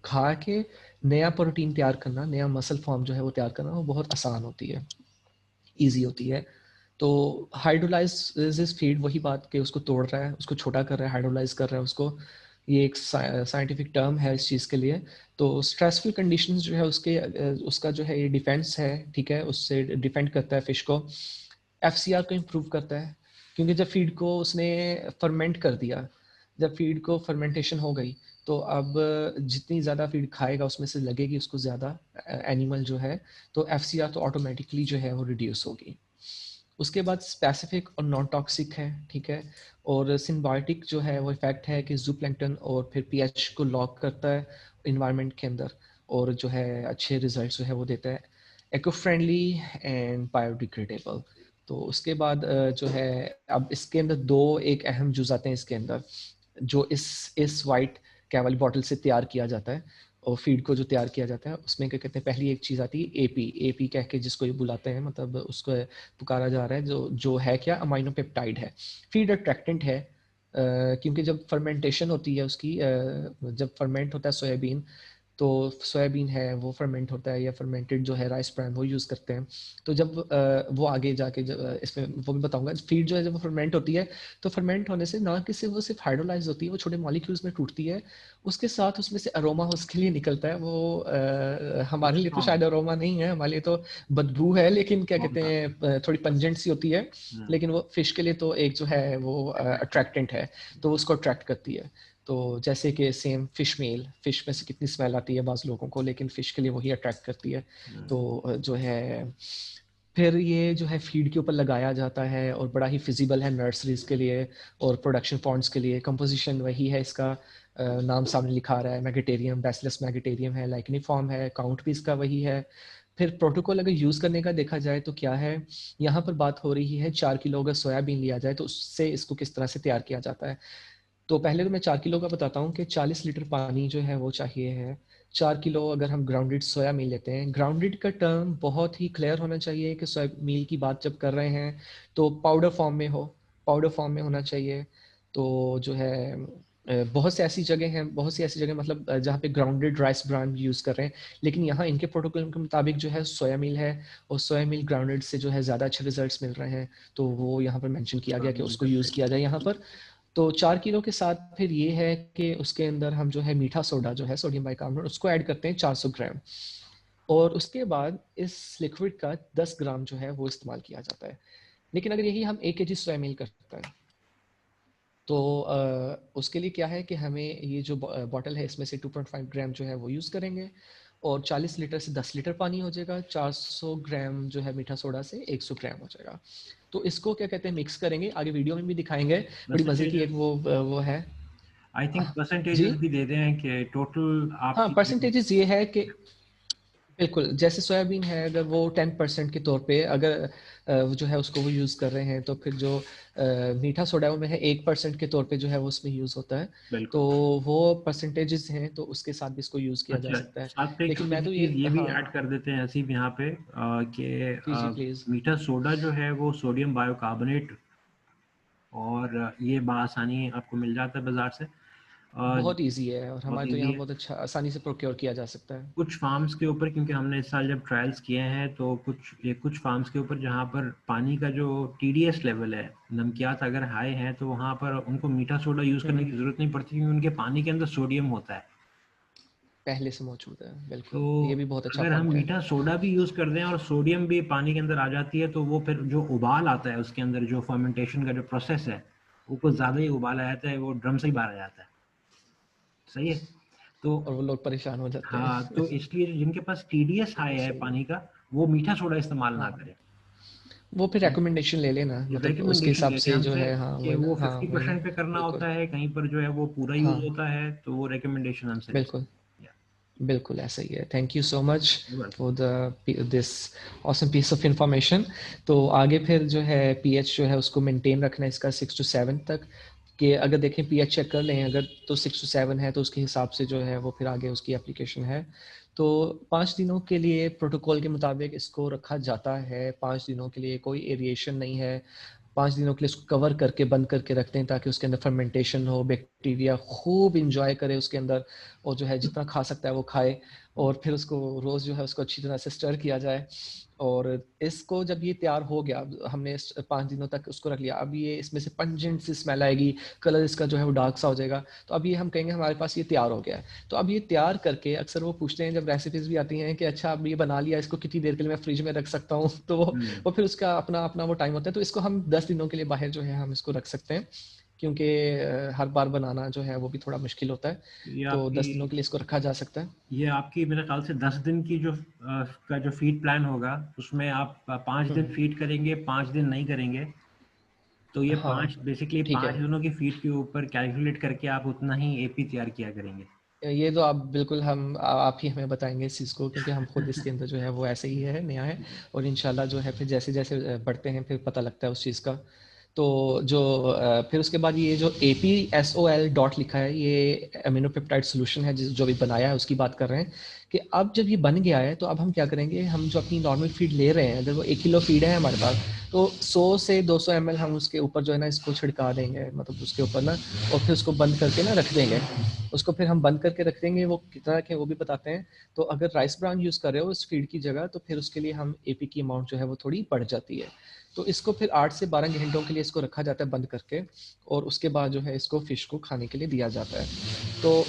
खा के नया प्रोटीन तैयार करना, नया मसल फॉर्म जो है वो तैयार करना, वो बहुत आसान होती है, ईजी होती है। तो हाइड्रोलाइज फीड वही बात कि उसको तोड़ रहा है, उसको छोटा कर रहा है, हाइड्रोलाइज कर रहा है उसको। ये एक साइंटिफिक टर्म है इस चीज़ के लिए। तो स्ट्रेसफुल कंडीशंस जो है उसके उसका जो है ये डिफेंस है, ठीक है, उससे डिफेंड करता है फिश को। एफसीआर को इम्प्रूव करता है, क्योंकि जब फीड को उसने फर्मेंट कर दिया, जब फीड को फर्मेंटेशन हो गई, तो अब जितनी ज़्यादा फीड खाएगा उसमें से लगेगी उसको ज़्यादा एनिमल जो है, तो एफसीआर तो ऑटोमेटिकली जो है वो रिड्यूस होगी। उसके बाद स्पेसिफिक और नॉन टॉक्सिक है, ठीक है। और सिम्बायोटिक जो है वो इफेक्ट है कि जूप्लैंक्टन और फिर पीएच को लॉक करता है इन्वायरमेंट के अंदर, और जो है अच्छे रिजल्ट जो है वो देता है। Eco friendly and biodegradable. तो उसके बाद जो है, अब इसके अंदर दो एक अहम जुज आते हैं इसके अंदर, जो इस वाइट कैवल बॉटल से तैयार किया जाता है, और फीड को जो तैयार किया जाता है उसमें क्या कहते हैं, पहली एक चीज़ आती है एपी। एपी कह के जिसको ये बुलाते हैं, मतलब उसको पुकारा जा रहा है, जो जो है क्या, अमाइनो पेप्टाइड है, फीड अट्रैक्टेंट है। क्योंकि जब फर्मेंटेशन होती है उसकी, जब फर्मेंट होता है सोयाबीन, तो सोयाबीन है वो फर्मेंट होता है, या फर्मेंटेड जो है राइस ब्रान वो यूज़ करते हैं। तो जब वो आगे जाके जब इसमें वो भी बताऊंगा, फीड जो है जब फर्मेंट होती है, तो फर्मेंट होने से ना कि सिर्फ वो सिर्फ हाइड्रोलाइज होती है, वो छोटे मॉलिक्यूल्स में टूटती है, उसके साथ उसमें से अरोमा उसके लिए निकलता है। वो हमारे लिए तो शायद अरोमा नहीं है, हमारे लिए तो बदबू है, लेकिन क्या कहते हैं थोड़ी पंजेंट सी होती है, लेकिन वो फिश के लिए तो एक जो है वो अट्रैक्टेंट है, तो उसको अट्रैक्ट करती है। तो जैसे कि सेम फिश में से कितनी स्मेल आती है बाज़ लोगों को, लेकिन फिश के लिए वही अट्रैक्ट करती है। तो जो है फिर ये जो है फीड के ऊपर लगाया जाता है, और बड़ा ही फिजिबल है नर्सरीज के लिए और प्रोडक्शन पॉन्ड्स के लिए। कंपोजिशन वही है इसका, नाम सामने लिखा रहा है, मैगिटेरियम, बैसिलस मैगिटेरियम है, लाइकनिफॉर्म है, काउंट भी इसका वही है। फिर प्रोटोकॉल अगर यूज़ करने का देखा जाए तो क्या है, यहाँ पर बात हो रही है 4 किलो अगर सोयाबीन लिया जाए तो उससे इसको किस तरह से तैयार किया जाता है। तो पहले तो मैं 4 किलो का बताता हूँ कि 40 लीटर पानी जो है वो चाहिए है। 4 किलो अगर हम ग्राउंडेड सोया मील लेते हैं, ग्राउंडेड का टर्म बहुत ही क्लियर होना चाहिए कि सोया मील की बात जब कर रहे हैं तो पाउडर फॉर्म में हो, पाउडर फॉर्म में होना चाहिए। तो जो है बहुत सी ऐसी जगह हैं, बहुत सी ऐसी जगह मतलब जहाँ पे ग्राउंडेड राइस ब्रान यूज़ कर रहे हैं, लेकिन यहाँ इनके प्रोटोकॉल के मुताबिक जो है सोया मील है, और सोया मील ग्राउंडेड से जो है ज़्यादा अच्छे रिजल्ट्स मिल रहे हैं, तो वो यहाँ पर मेंशन किया गया कि उसको यूज़ किया जाए यहाँ पर। तो 4 किलो के साथ फिर ये है कि उसके अंदर हम जो है मीठा सोडा जो है सोडियम बाइकार्बोनेट उसको ऐड करते हैं 400 ग्राम, और उसके बाद इस लिक्विड का 10 ग्राम जो है वो इस्तेमाल किया जाता है। लेकिन अगर यही हम 1 kg सोया मील करते हैं, तो उसके लिए क्या है कि हमें ये जो बॉटल है इसमें से 2.5 ग्राम जो है वो यूज़ करेंगे, और 40 लीटर से 10 लीटर पानी हो जाएगा, 400 ग्राम जो है मीठा सोडा से 100 ग्राम हो जाएगा। तो इसको क्या कहते हैं मिक्स करेंगे, आगे वीडियो में भी दिखाएंगे, बड़ी मज़े की एक वो है। आई थिंक जी परसेंटेजेस भी देते हैं कि टोटल हाँ, आपकी परसेंटेजेस ये है कि बिल्कुल, जैसे सोयाबीन है अगर वो 10% के तौर पे अगर वो जो है उसको वो यूज़ कर रहे हैं तो फिर जो मीठा सोडा है उनमें है 1% के तौर पे जो है वो उसमें यूज़ होता है। तो बिल्कुल। वो परसेंटेजेस हैं तो उसके साथ भी इसको यूज़ किया जा अच्छा, सकता है। साथ पे एक लेकिन छोटी मैं सी तो चीज़ ये ये भी हाँ, ऐड कर देते हैं हसीब यहाँ पे कि जी, जी प्लीज़। मीठा सोडा जो है वो सोडियम बाइकार्बोनेट, और ये बआसानी आपको मिल जाता है बाज़ार से। बहुत ईज़ी है और बहुत हमारे तो ईज़ी यहाँ है। बहुत अच्छा आसानी से प्रोक्योर किया जा सकता है। कुछ फार्म्स के ऊपर, क्योंकि हमने इस साल जब ट्रायल्स किए हैं तो कुछ फार्म्स के ऊपर जहाँ पर पानी का जो टीडीएस लेवल है, नमकियात अगर हाई है, तो वहाँ पर उनको मीठा सोडा यूज़ करने हुँ, की ज़रूरत नहीं पड़ती, क्योंकि उनके पानी के अंदर सोडियम होता है। पहले से मौजूद है, तो बिल्कुल। ये भी बहुत अच्छा अगर हम पॉइंट है। मीठा सोडा भी यूज़ कर दें और सोडियम भी पानी के अंदर आ जाती है, तो वो फिर जो उबाल आता है उसके अंदर, जो फर्मेंटेशन का जो प्रोसेस है, वो कुछ ज़्यादा ही उबाल आ जाता है, वो ड्रम से ही बाहर आ जाता है। सही है? तो और वो लोग परेशान हो जाते हाँ, हैं। तो इसलिए जिनके पास टीडीएस हाई है सही है। पानी का, वो मीठा सोडा इस्तेमाल ना हाँ, करें। वो फिर रिकमेंडेशन ले लेना मतलब उसके रिकमेंडेशन हिसाब लेते हैं से जो हमसे है हाँ, कि वही ना वो हाँ, वही ना, 50% पे करना बिल्कुल। होता है, कहीं पर जो है वो पूरा यूज़ हाँ, होता है, तो वो रिकमेंडेशन हमसे ले बिल्कुल। सकते हैं। बिल्कुल ऐसा ही है। Thank you so much welcome. For the this awesome piece of information. तो आगे फिर जो है पीएच जो है उसको मेंटेन रखना है इसका 6 टू 7 तक, कि अगर देखें पीएच चेक कर लें अगर तो 6 टू 7 है तो उसके हिसाब से जो है वो फिर आगे उसकी एप्लीकेशन है। तो 5 दिनों के लिए प्रोटोकॉल के मुताबिक इसको रखा जाता है। 5 दिनों के लिए कोई एरिएशन नहीं है। 5 दिनों के लिए इसको कवर करके बंद करके रखते हैं ताकि उसके अंदर फर्मेंटेशन हो, बैक्टीरिया खूब इंजॉय करे उसके अंदर और जो है जितना खा सकता है वो खाए। और फिर उसको रोज़ जो है उसको अच्छी तरह से स्टर किया जाए। और इसको जब ये तैयार हो गया, हमने 5 दिनों तक उसको रख लिया, अब ये इसमें से पंजेंट सी स्मेल आएगी, कलर इसका जो है वो डार्क सा हो जाएगा, तो अब ये हम कहेंगे हमारे पास ये तैयार हो गया है। तो अब ये तैयार करके अक्सर वो पूछते हैं जब रेसिपीज़ भी आती हैं कि अच्छा अब ये बना लिया, इसको कितनी देर के लिए मैं फ्रिज में रख सकता हूँ? तो हम्म। वो फिर उसका अपना अपना वो टाइम होता है। तो इसको हम 10 दिनों के लिए बाहर जो है हम इसको रख सकते हैं, क्योंकि हर बार बनाना जो है वो भी थोड़ा मुश्किल होता है। ये तो आपकी 10 दिनों के लिए इसको रखा जा सकता है। ये आपकी मेरे ख्याल से 10 दिन की का जो फीड प्लान होगा, उसमें आप 5 दिन हुँ, फीड करेंगे, 5 दिन नहीं करेंगे। तो ये हाँ, पाँच बेसिकली ठीक है। 5 दिनों की फीड के ऊपर कैलकुलेट करके आप उतना ही एपी तैयार किया करेंगे। ये तो आप बिल्कुल आप ही हमें बताएँगे इस चीज़ को, क्योंकि हम खुद इसके अंदर जो है वो ऐसे ही है, नया है। और इंशाल्लाह जो है फिर जैसे-जैसे बढ़ते हैं फिर पता लगता है उस चीज़ का। तो जो फिर उसके बाद ये जो APSOL डॉट लिखा है ये अमीनो पेप्टाइड सॉल्यूशन है जो भी बनाया है उसकी बात कर रहे हैं, कि अब जब ये बन गया है तो अब हम क्या करेंगे, हम जो अपनी नॉर्मल फीड ले रहे हैं अगर वो 1 किलो फीड है हमारे पास, तो 100 से 200 ml हम उसके ऊपर जो है ना इसको छिड़का देंगे, मतलब उसके ऊपर ना, और फिर उसको बंद करके ना रख देंगे। उसको फिर हम बंद करके रख देंगे, वो कितना रखें वो भी बताते हैं। तो अगर राइस ब्रान यूज़ कर रहे हो इस फीड की जगह तो फिर उसके लिए हम एपी की अमाउंट जो है वो थोड़ी बढ़ जाती है। तो इसको फिर 8 से 12 घंटों के लिए इसको रखा जाता है बंद करके, और उसके बाद जो है इसको फ़िश को खाने के लिए दिया जाता है। तो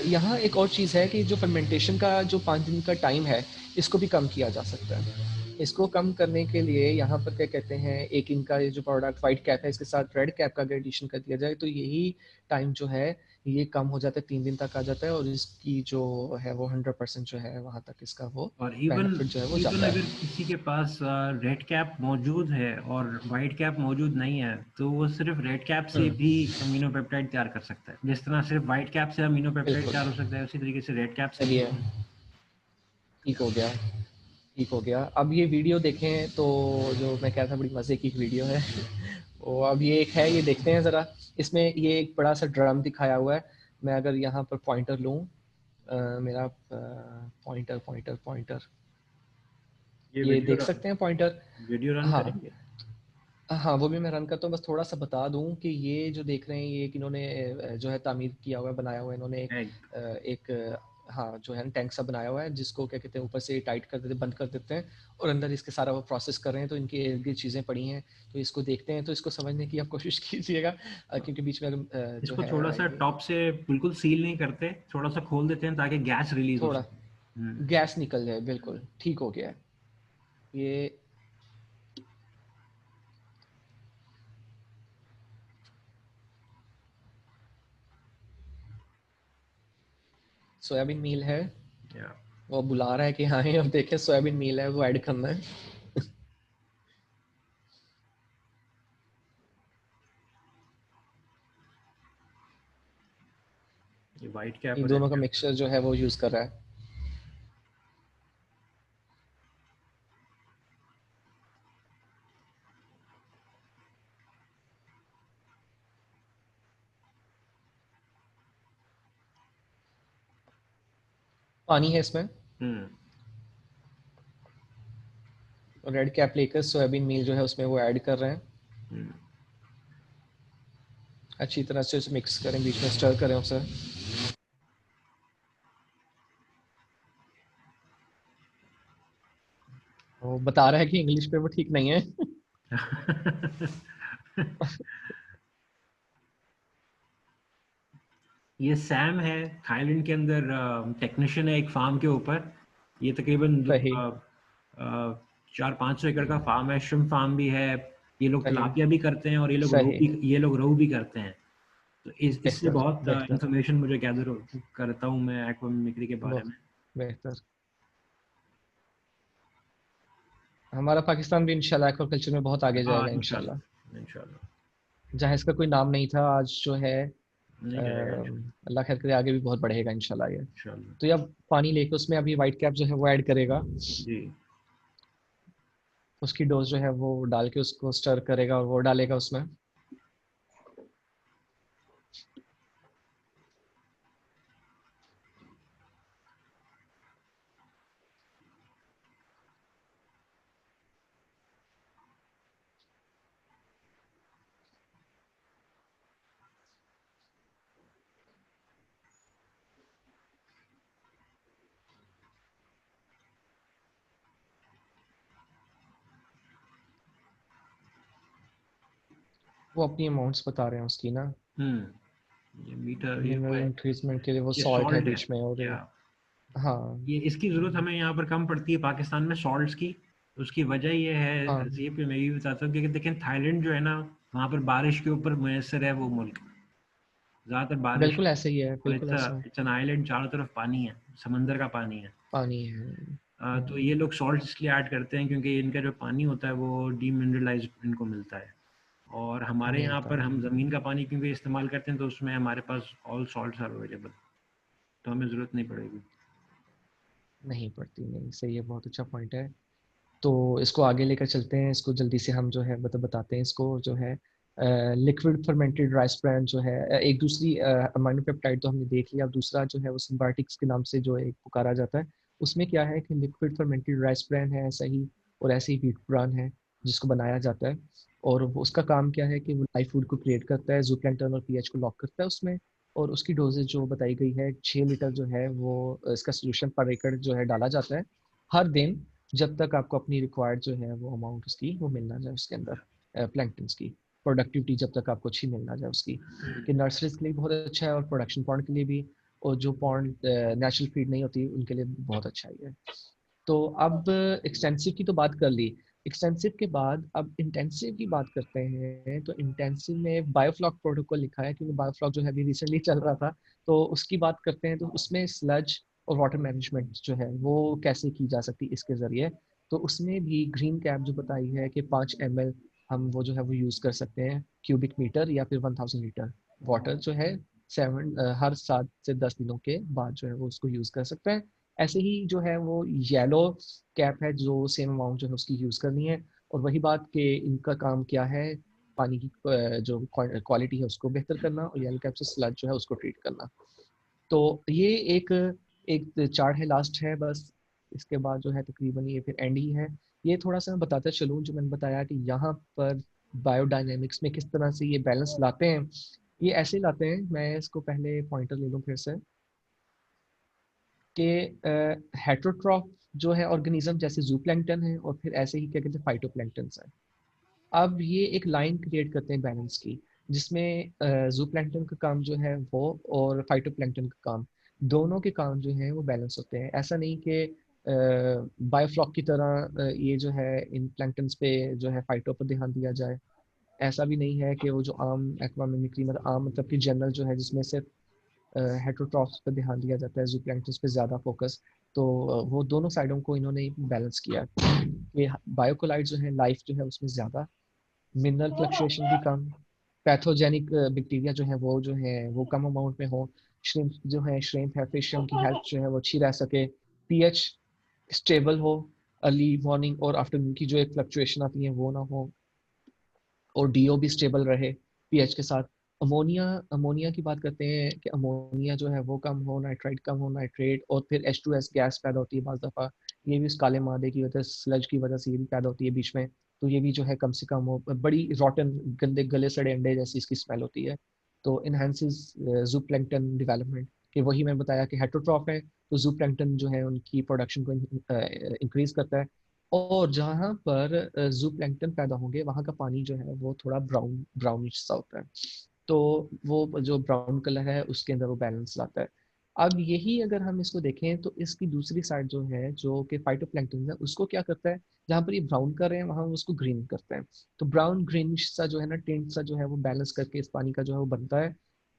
यहाँ एक और चीज़ है कि जो फर्मेंटेशन का जो 5 दिन का टाइम है, इसको भी कम किया जा सकता है। इसको कम करने के लिए यहाँ पर क्या कहते हैं, एक इनका ये जो प्रोडक्ट व्हाइट कैप है इसके साथ रेड कैप का अगर एडिशन कर दिया जाए तो यही टाइम जो है ये कम हो जाता है, 3 दिन तक आ जाता है, और इसकी जो है वो 100% जो है वहाँ तक इसका वो और इवन बेनिफिट जो है वो इवन जाता अगर है। किसी के पास रेड कैप मौजूद है और वाइट कैप मौजूद नहीं है, तो वो सिर्फ रेड कैप से हुँ, भी अमीनो पेप्टाइड तैयार कर सकता है। जिस तरह सिर्फ वाइट कैप से अमीनो पेप्टाइड बिल्कुल, तैयार हो सकता है, उसी तरीके से रेड कैप से सही भी। है, ठीक हो गया, ठीक हो गया। अब ये वीडियो देखें तो जो मैं कह रहा था बड़ी मज़े की एक वीडियो है। वो अब ये एक है, ये देखते हैं ज़रा। इसमें ये एक बड़ा-सा ड्रम दिखाया हुआ है। मैं अगर यहाँ पर पॉइंटर लूँ, मेरा पॉइंटर पॉइंटर पॉइंटर, ये ये देख सकते हैं पॉइंटर? वीडियो रन हाँ। करेंगे। हाँ, वो भी मैं रन करता हूँ, बस थोड़ा-सा बता दूँ कि ये जो देख रहे हैं ये एक इन्होंने जो है तामीर किया हुआ है, बनाया हुआ है इन्होंने एक एग। हाँ, जो है ना टैंक सा बनाया हुआ है जिसको क्या कहते हैं ऊपर से टाइट कर देते हैं, बंद कर देते हैं, और अंदर इसके सारा वो प्रोसेस कर रहे हैं, तो इनके इर्द-गिर्द चीज़ें पड़ी हैं, तो इसको देखते हैं, तो इसको समझने की आप कोशिश कीजिएगा, क्योंकि बीच में जो इसको है थोड़ा सा ये टॉप से बिल्कुल सील नहीं करते, थोड़ा सा खोल देते हैं ताकि गैस रिलीज हो थोड़ा सके। हम्म। गैस निकल जाए, बिल्कुल, ठीक हो गया है। ये सोयाबीन मील है, या वो बुला रहा है कि हाँ, अब देखें सोयाबीन मील है, वो ऐड करना है। ये वाइट कैप इन और दोनों रेड का कैप। मिक्सचर जो है वो यूज कर रहा है। पानी है इसमें, हम्म। और रेड कैप लेकर सोयाबीन मील जो है उसमें वो ऐड कर रहे हैं। हम्म। अच्छी तरह से उसे मिक्स करें, बीच में स्टर करें उसे। वो बता रहा है कि इंग्लिश पे वो ठीक नहीं है। ये सैम है, थाईलैंड के अंदर टेक्नीशियन है एक फार्म के ऊपर। ये तकरीबन सही। 400-500 एकड़ का फार्म है, श्रिम्प फार्म भी है। ये लोग सही। तिलापिया भी करते हैं और सही। ये लोग रोहू भी करते हैं। तो इससे बेहतर बहुत बेहतर। इंफॉर्मेशन मुझे गैदर करता हूँ मैं एक्वामिमिक्री के बारे बहुत में। बेहतर। हमारा पाकिस्तान भी इंशाल्लाह एक्वाकल्चर में बहुत आगे हाँ, जाएगा इंशाल्लाह। इंशाल्लाह इंशाल्लाह। जहाँ इसका कोई नाम नहीं था, आज जो है नहीं जाएगा इंशाल्लाह। अल्लाह खैर करे, आगे भी बहुत बढ़ेगा इंशाल्लाह ये। इंशाल्लाह। तो ये अब पानी लेके उसमें अभी वाइट कैप जो है वो ऐड करेगा। जी। उसकी डोज जो है वो डाल के उसको स्टर करेगा और वो डालेगा उसमें। वो अपनी अमाउंट्स बता रहे हैं उसकी ना। ये मीटर ये वो मिनरल है। इंक्रीजमेंट के लिए वो ये सॉल्ट है सॉल्ट है। बीच में, और या हाँ। ये इसकी ज़रूरत हमें यहाँ पर कम पड़ती है पाकिस्तान में सॉल्ट्स की। उसकी वजह ये है, हाँ ज़ीप मैं भी बताता हूँ, क्योंकि देखें थाईलैंड जो है ना, वहाँ पर बारिश के ऊपर मुयसर है वो मुल्क। ज़्यादातर बारिश। बिल्कुल ऐसे ही है, और बिल्कुल ऐसा है। इट्स एन आइलैंड, चारों तरफ पानी है, समंदर का पानी है। पानी है। तो ये लोग सॉल्ट इसलिए ऐड करते हैं क्योंकि इनका जो पानी होता है वो डीमिनरलाइज्ड इनको मिलता है। और हमारे यहाँ मिलता पर है। हम ज़मीन का पानी क्योंकि इस्तेमाल करते हैं, तो उसमें हमारे पास ऑल सॉल्ट्स आर अवेलेबल, तो हमें ज़रूरत नहीं पड़ेगी। नहीं पड़ती, नहीं, सही है, बहुत अच्छा पॉइंट है। तो इसको आगे लेकर चलते हैं, इसको जल्दी से हम जो है बताते हैं इसको जो है। लिक्विड फर्मेंटेड राइस ब्रान जो है, एक दूसरी अमाइनो पेप्टाइड तो हमने देख लिया, अब दूसरा जो है वो सिम्बायोटिक्स के नाम से जो एक पुकारा जाता है। उसमें क्या है कि लिक्विड फर्मेंटेड राइस ब्रान है ऐसा ही, और ऐसे ही व्हीट ब्रान है जिसको बनाया जाता है। और उसका काम क्या है कि वो लाइफ फूड को क्रिएट करता है, जूप्लैंक्टन और पीएच को लॉक करता है उसमें। और उसकी डोजेज जो बताई गई है 6 लीटर जो है वो इसका सोल्यूशन पर एकड़ जो है डाला जाता है हर दिन, जब तक आपको अपनी रिक्वायर्ड जो है वो अमाउंट उसकी वो मिल ना जाए उसके अंदर प्लैंक्टन्स की। प्रोडक्टिविटी जब तक आपको अच्छी मिल ना जाए उसकी, कि नर्सरीज के लिए बहुत अच्छा है और प्रोडक्शन पॉइंट के लिए भी। और जो पॉइंट नेचुरल फीड नहीं होती उनके लिए बहुत अच्छा ही है। तो अब एक्सटेंसिव की तो बात कर ली। एक्सटेंसिव के बाद अब इंटेंसिव की बात करते हैं। तो इंटेंसिव में बायोफ्लॉक प्रोटोकॉल लिखा है, क्योंकि बायोफ्लॉक जो है अभी रिसेंटली चल रहा था। तो उसकी बात करते हैं, तो उसमें स्लज और वाटर मैनेजमेंट जो है वो कैसे की जा सकती है इसके ज़रिए। तो उसमें भी ग्रीन कैप जो बताई है कि 5 ml हम वो जो है वो यूज़ कर सकते हैं क्यूबिक मीटर, या फिर 1000 लीटर वाटर जो है 7 से 10 दिनों के बाद जो है वो उसको यूज़ कर सकते हैं। ऐसे ही जो है वो येलो कैप है जो सेम अमाउंट जो है उसकी यूज़ करनी है। और वही बात कि इनका काम क्या है, पानी की जो क्वालिटी है उसको बेहतर करना, और येलो कैप से स्लज जो है उसको ट्रीट करना। तो ये एक एक चार्ट है, लास्ट है बस। इसके बाद जो है तकरीबन ये फिर एंड ही है। ये थोड़ा सा मैं बताता चलूँ, जो मैंने बताया कि यहाँ पर बायोडायनेमिक्स में किस तरह से ये बैलेंस लाते हैं। ये ऐसे लाते हैं, मैं इसको पहले पॉइंटर ले लूँ फिर से, कि हेटरोट्रॉफ जो है ऑर्गेनिज्म जैसे जूप्लैंक्टन है, और फिर ऐसे ही क्या कहते हैं फाइटोप्लैंक्टन है। अब ये एक लाइन क्रिएट करते हैं बैलेंस की, जिसमें जूप्लैंक्टन का काम जो है वो, और फाइटोप्लैंक्टन का काम, दोनों के काम जो है वो बैलेंस होते हैं। ऐसा नहीं कि बायोफ्लॉक की तरह ये जो है इन प्लैंक्टन्स पे जो है फाइटो पर ध्यान दिया जाए। ऐसा भी नहीं है कि वो जो आम एक्वामिमिक्री मतलब आम मतलब कि जनरल जो है जिसमें से हेटरोट्रॉफ्स पे ध्यान दिया जाता है, जूप्लैंक्टन्स पे ज़्यादा फोकस। तो वो दोनों साइडों को इन्होंने बैलेंस किया। ये बायोकोलाइट जो है लाइफ जो है उसमें ज़्यादा, मिनरल फ्लक्चुएशन भी कम, पैथोजेनिक बैक्टीरिया जो है वो कम अमाउंट में हो। श्रिम्प जो है, श्रिम्प है, फिश, उनकी हेल्थ जो है वो अच्छी रह सके। पीएच स्टेबल हो, अर्ली मॉर्निंग और आफ्टरनून की जो एक फ्लक्चुएशन आती है वो ना हो, और डीओ भी स्टेबल रहे पीएच के साथ। अमोनिया, अमोनिया की बात करते हैं कि अमोनिया जो है वो कम हो, नाइट्राइट कम हो, नाइट्रेट, और फिर H2S गैस पैदा होती है बाज़ दफ़ा, ये भी उस काले मादे की वजह, स्लज की वजह से ये भी पैदा होती है बीच में। तो ये भी जो है कम से कम हो, बड़ी रॉटन, गंदे गले सड़े अंडे जैसी इसकी स्मेल होती है। तो इनहेंसेस जूप्लैंक्टन डेवलपमेंट, कि वही मैं बताया कि हेटरोट्रॉफ है तो जूप्लैंक्टन जो है उनकी प्रोडक्शन को इंक्रीज करता है। और जहाँ पर जू प्लैंकटन पैदा होंगे वहाँ का पानी जो है वो थोड़ा ब्राउनिश सा होता है, तो वो जो ब्राउन कलर है उसके अंदर वो बैलेंस लाता है। अब यही अगर हम इसको देखें तो इसकी दूसरी साइड जो है, जो कि फाइटोप्लैंक्टन है, उसको क्या करता है, जहाँ पर ये ब्राउन कर रहे हैं वहाँ उसको ग्रीन करता है। तो ब्राउन ग्रीनिश सा जो है ना, टिंट सा जो है वो बैलेंस करके इस पानी का जो है वो बनता है।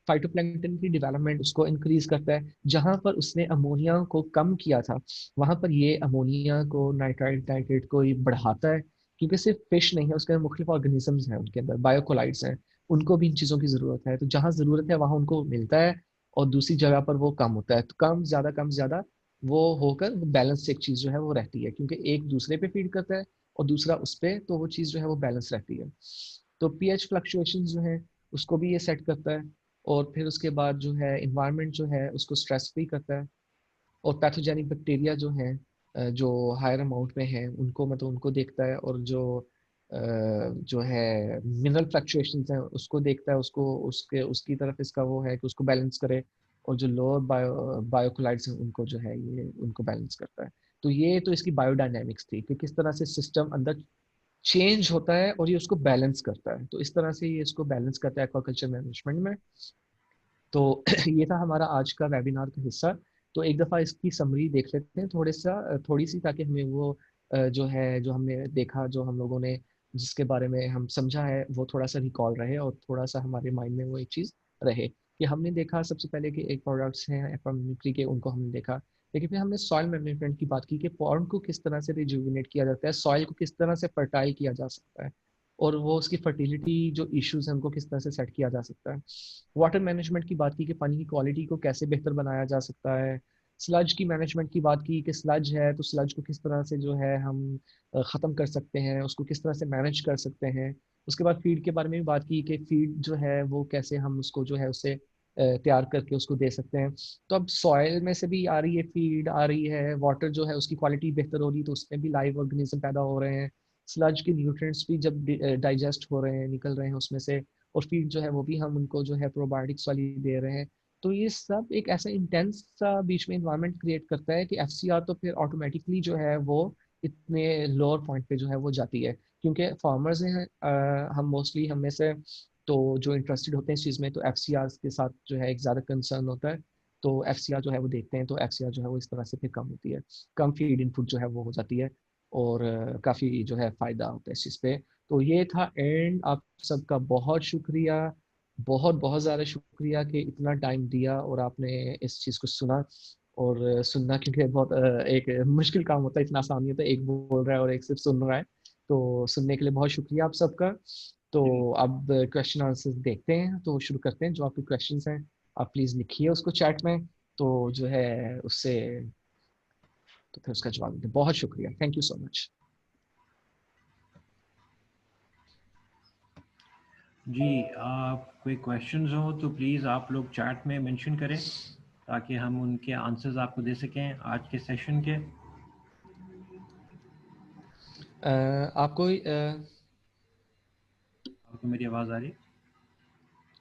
फाइटोप्लैंक्टन की डेवलपमेंट उसको इंक्रीज करता है। जहां पर उसने अमोनिया को कम किया था वहां पर ये अमोनिया को, नाइट्राइट नाइट्रेट को ये बढ़ाता है, क्योंकि सिर्फ फिश नहीं है, उसके अंदर मुख्तलिफ ऑर्गेनिजम्स हैं, उनके अंदर बायोकोलाइड्स हैं, उनको भी इन चीज़ों की ज़रूरत है। तो जहाँ ज़रूरत है वहाँ उनको मिलता है, और दूसरी जगह पर वो कम होता है। तो कम ज़्यादा वो होकर बैलेंस एक चीज़ जो है वो रहती है, क्योंकि एक दूसरे पे फीड करता है और दूसरा उस पे, तो वो चीज़ जो है वो बैलेंस रहती है। तो पीएच फ्लक्चुएशन जो है उसको भी ये सेट करता है। और फिर उसके बाद जो है इन्वायरमेंट जो है उसको स्ट्रेस फ्री करता है। और पैथोजेनिक बैक्टीरिया जो हैं, जो हायर अमाउंट में हैं, उनको मतलब उनको देखता है। और जो है मिनरल फ्लक्चुएशंस हैं उसको देखता है, उसको उसके उसकी तरफ इसका वो है कि उसको बैलेंस करे। और जो लोअर बायोकोलाइड्स हैं उनको जो है ये उनको बैलेंस करता है। तो ये तो इसकी बायोडायनेमिक्स थी कि किस तरह से सिस्टम अंदर चेंज होता है और ये उसको बैलेंस करता है। तो इस तरह से ये इसको बैलेंस करता है एक्वाकल्चर मैनेजमेंट में। तो ये था हमारा आज का वेबिनार का हिस्सा। तो एक दफ़ा इसकी समरी देख लेते हैं थोड़ी सी, ताकि हमें वो जो है, जो हमने देखा, जो हम लोगों ने जिसके बारे में हम समझा है, वो थोड़ा सा रिकॉल रहे और थोड़ा सा हमारे माइंड में वो एक चीज़ रहे। कि हमने देखा सबसे पहले कि एक प्रोडक्ट्स हैं एक्वामिमिक्री के, उनको हमने देखा। लेकिन फिर हमने सॉइल मैनेजमेंट की बात की कि पॉन्ड को किस तरह से रिजुविनेट किया जाता है, सॉइल को किस तरह से फर्टाइल किया जा सकता है, और वो उसकी फर्टिलिटी जो इश्यूज हैं उनको किस तरह से सेट किया जा सकता है। वाटर मैनेजमेंट की बात की कि पानी की क्वालिटी को कैसे बेहतर बनाया जा सकता है। स्लज की मैनेजमेंट की बात की कि स्लज है तो स्लज को किस तरह से जो है हम ख़त्म कर सकते हैं, उसको किस तरह से मैनेज कर सकते हैं। उसके बाद फीड के बारे में भी बात की कि फीड जो है वो कैसे हम उसको जो है उससे तैयार करके उसको दे सकते हैं। तो अब सॉइल में से भी आ रही है फीड, आ रही है वाटर जो है उसकी क्वालिटी बेहतर हो रही है, तो उसमें भी लाइव ऑर्गेनिज्म पैदा हो रहे हैं। स्लज के न्यूट्रिएंट्स भी जब डाइजेस्ट हो रहे हैं, निकल रहे हैं उसमें से, और फीड जो है वो भी हम उनको जो है प्रोबायोटिक्स वाली दे रहे हैं। तो ये सब एक ऐसा इंटेंस सा बीच में इन्वायरमेंट क्रिएट करता है कि एफसीआर तो फिर ऑटोमेटिकली जो है वो इतने लोअर पॉइंट पे जो है वो जाती है। क्योंकि फार्मर्स हैं, हम मोस्टली हम में से तो जो इंटरेस्टेड होते हैं इस चीज़ में, तो एफसीआर के साथ जो है एक ज़्यादा कंसर्न होता है। तो एफसीआर जो है वो देखते हैं, तो एफसीआर जो है वो इस तरह से फिर कम होती है, कम फीड इनपुट जो है वो हो जाती है, और काफ़ी जो है फ़ायदा होता है इस चीज़ पे। तो ये था एंड। आप सबका बहुत शुक्रिया, बहुत बहुत ज़्यादा शुक्रिया कि इतना टाइम दिया और आपने इस चीज़ को सुना। और सुनना क्योंकि बहुत एक मुश्किल काम होता है, इतना आसान नहीं होता, एक बोल रहा है और एक सिर्फ सुन रहा है। तो सुनने के लिए बहुत शुक्रिया आप सबका। तो जी अब क्वेश्चन आंसर देखते हैं, तो शुरू करते हैं। जो आपके क्वेश्चंस हैं आप प्लीज़ लिखिए उसको चैट में, तो जो है उससे, तो फिर उसका जवाब दें। बहुत शुक्रिया, थैंक यू सो मच। जी, आप कोई क्वेश्चंस हो तो प्लीज़ आप लोग चैट में मेंशन करें ताकि हम उनके आंसर्स आपको दे सकें आज के सेशन के। आपको आपको मेरी आवाज़ आ रही है?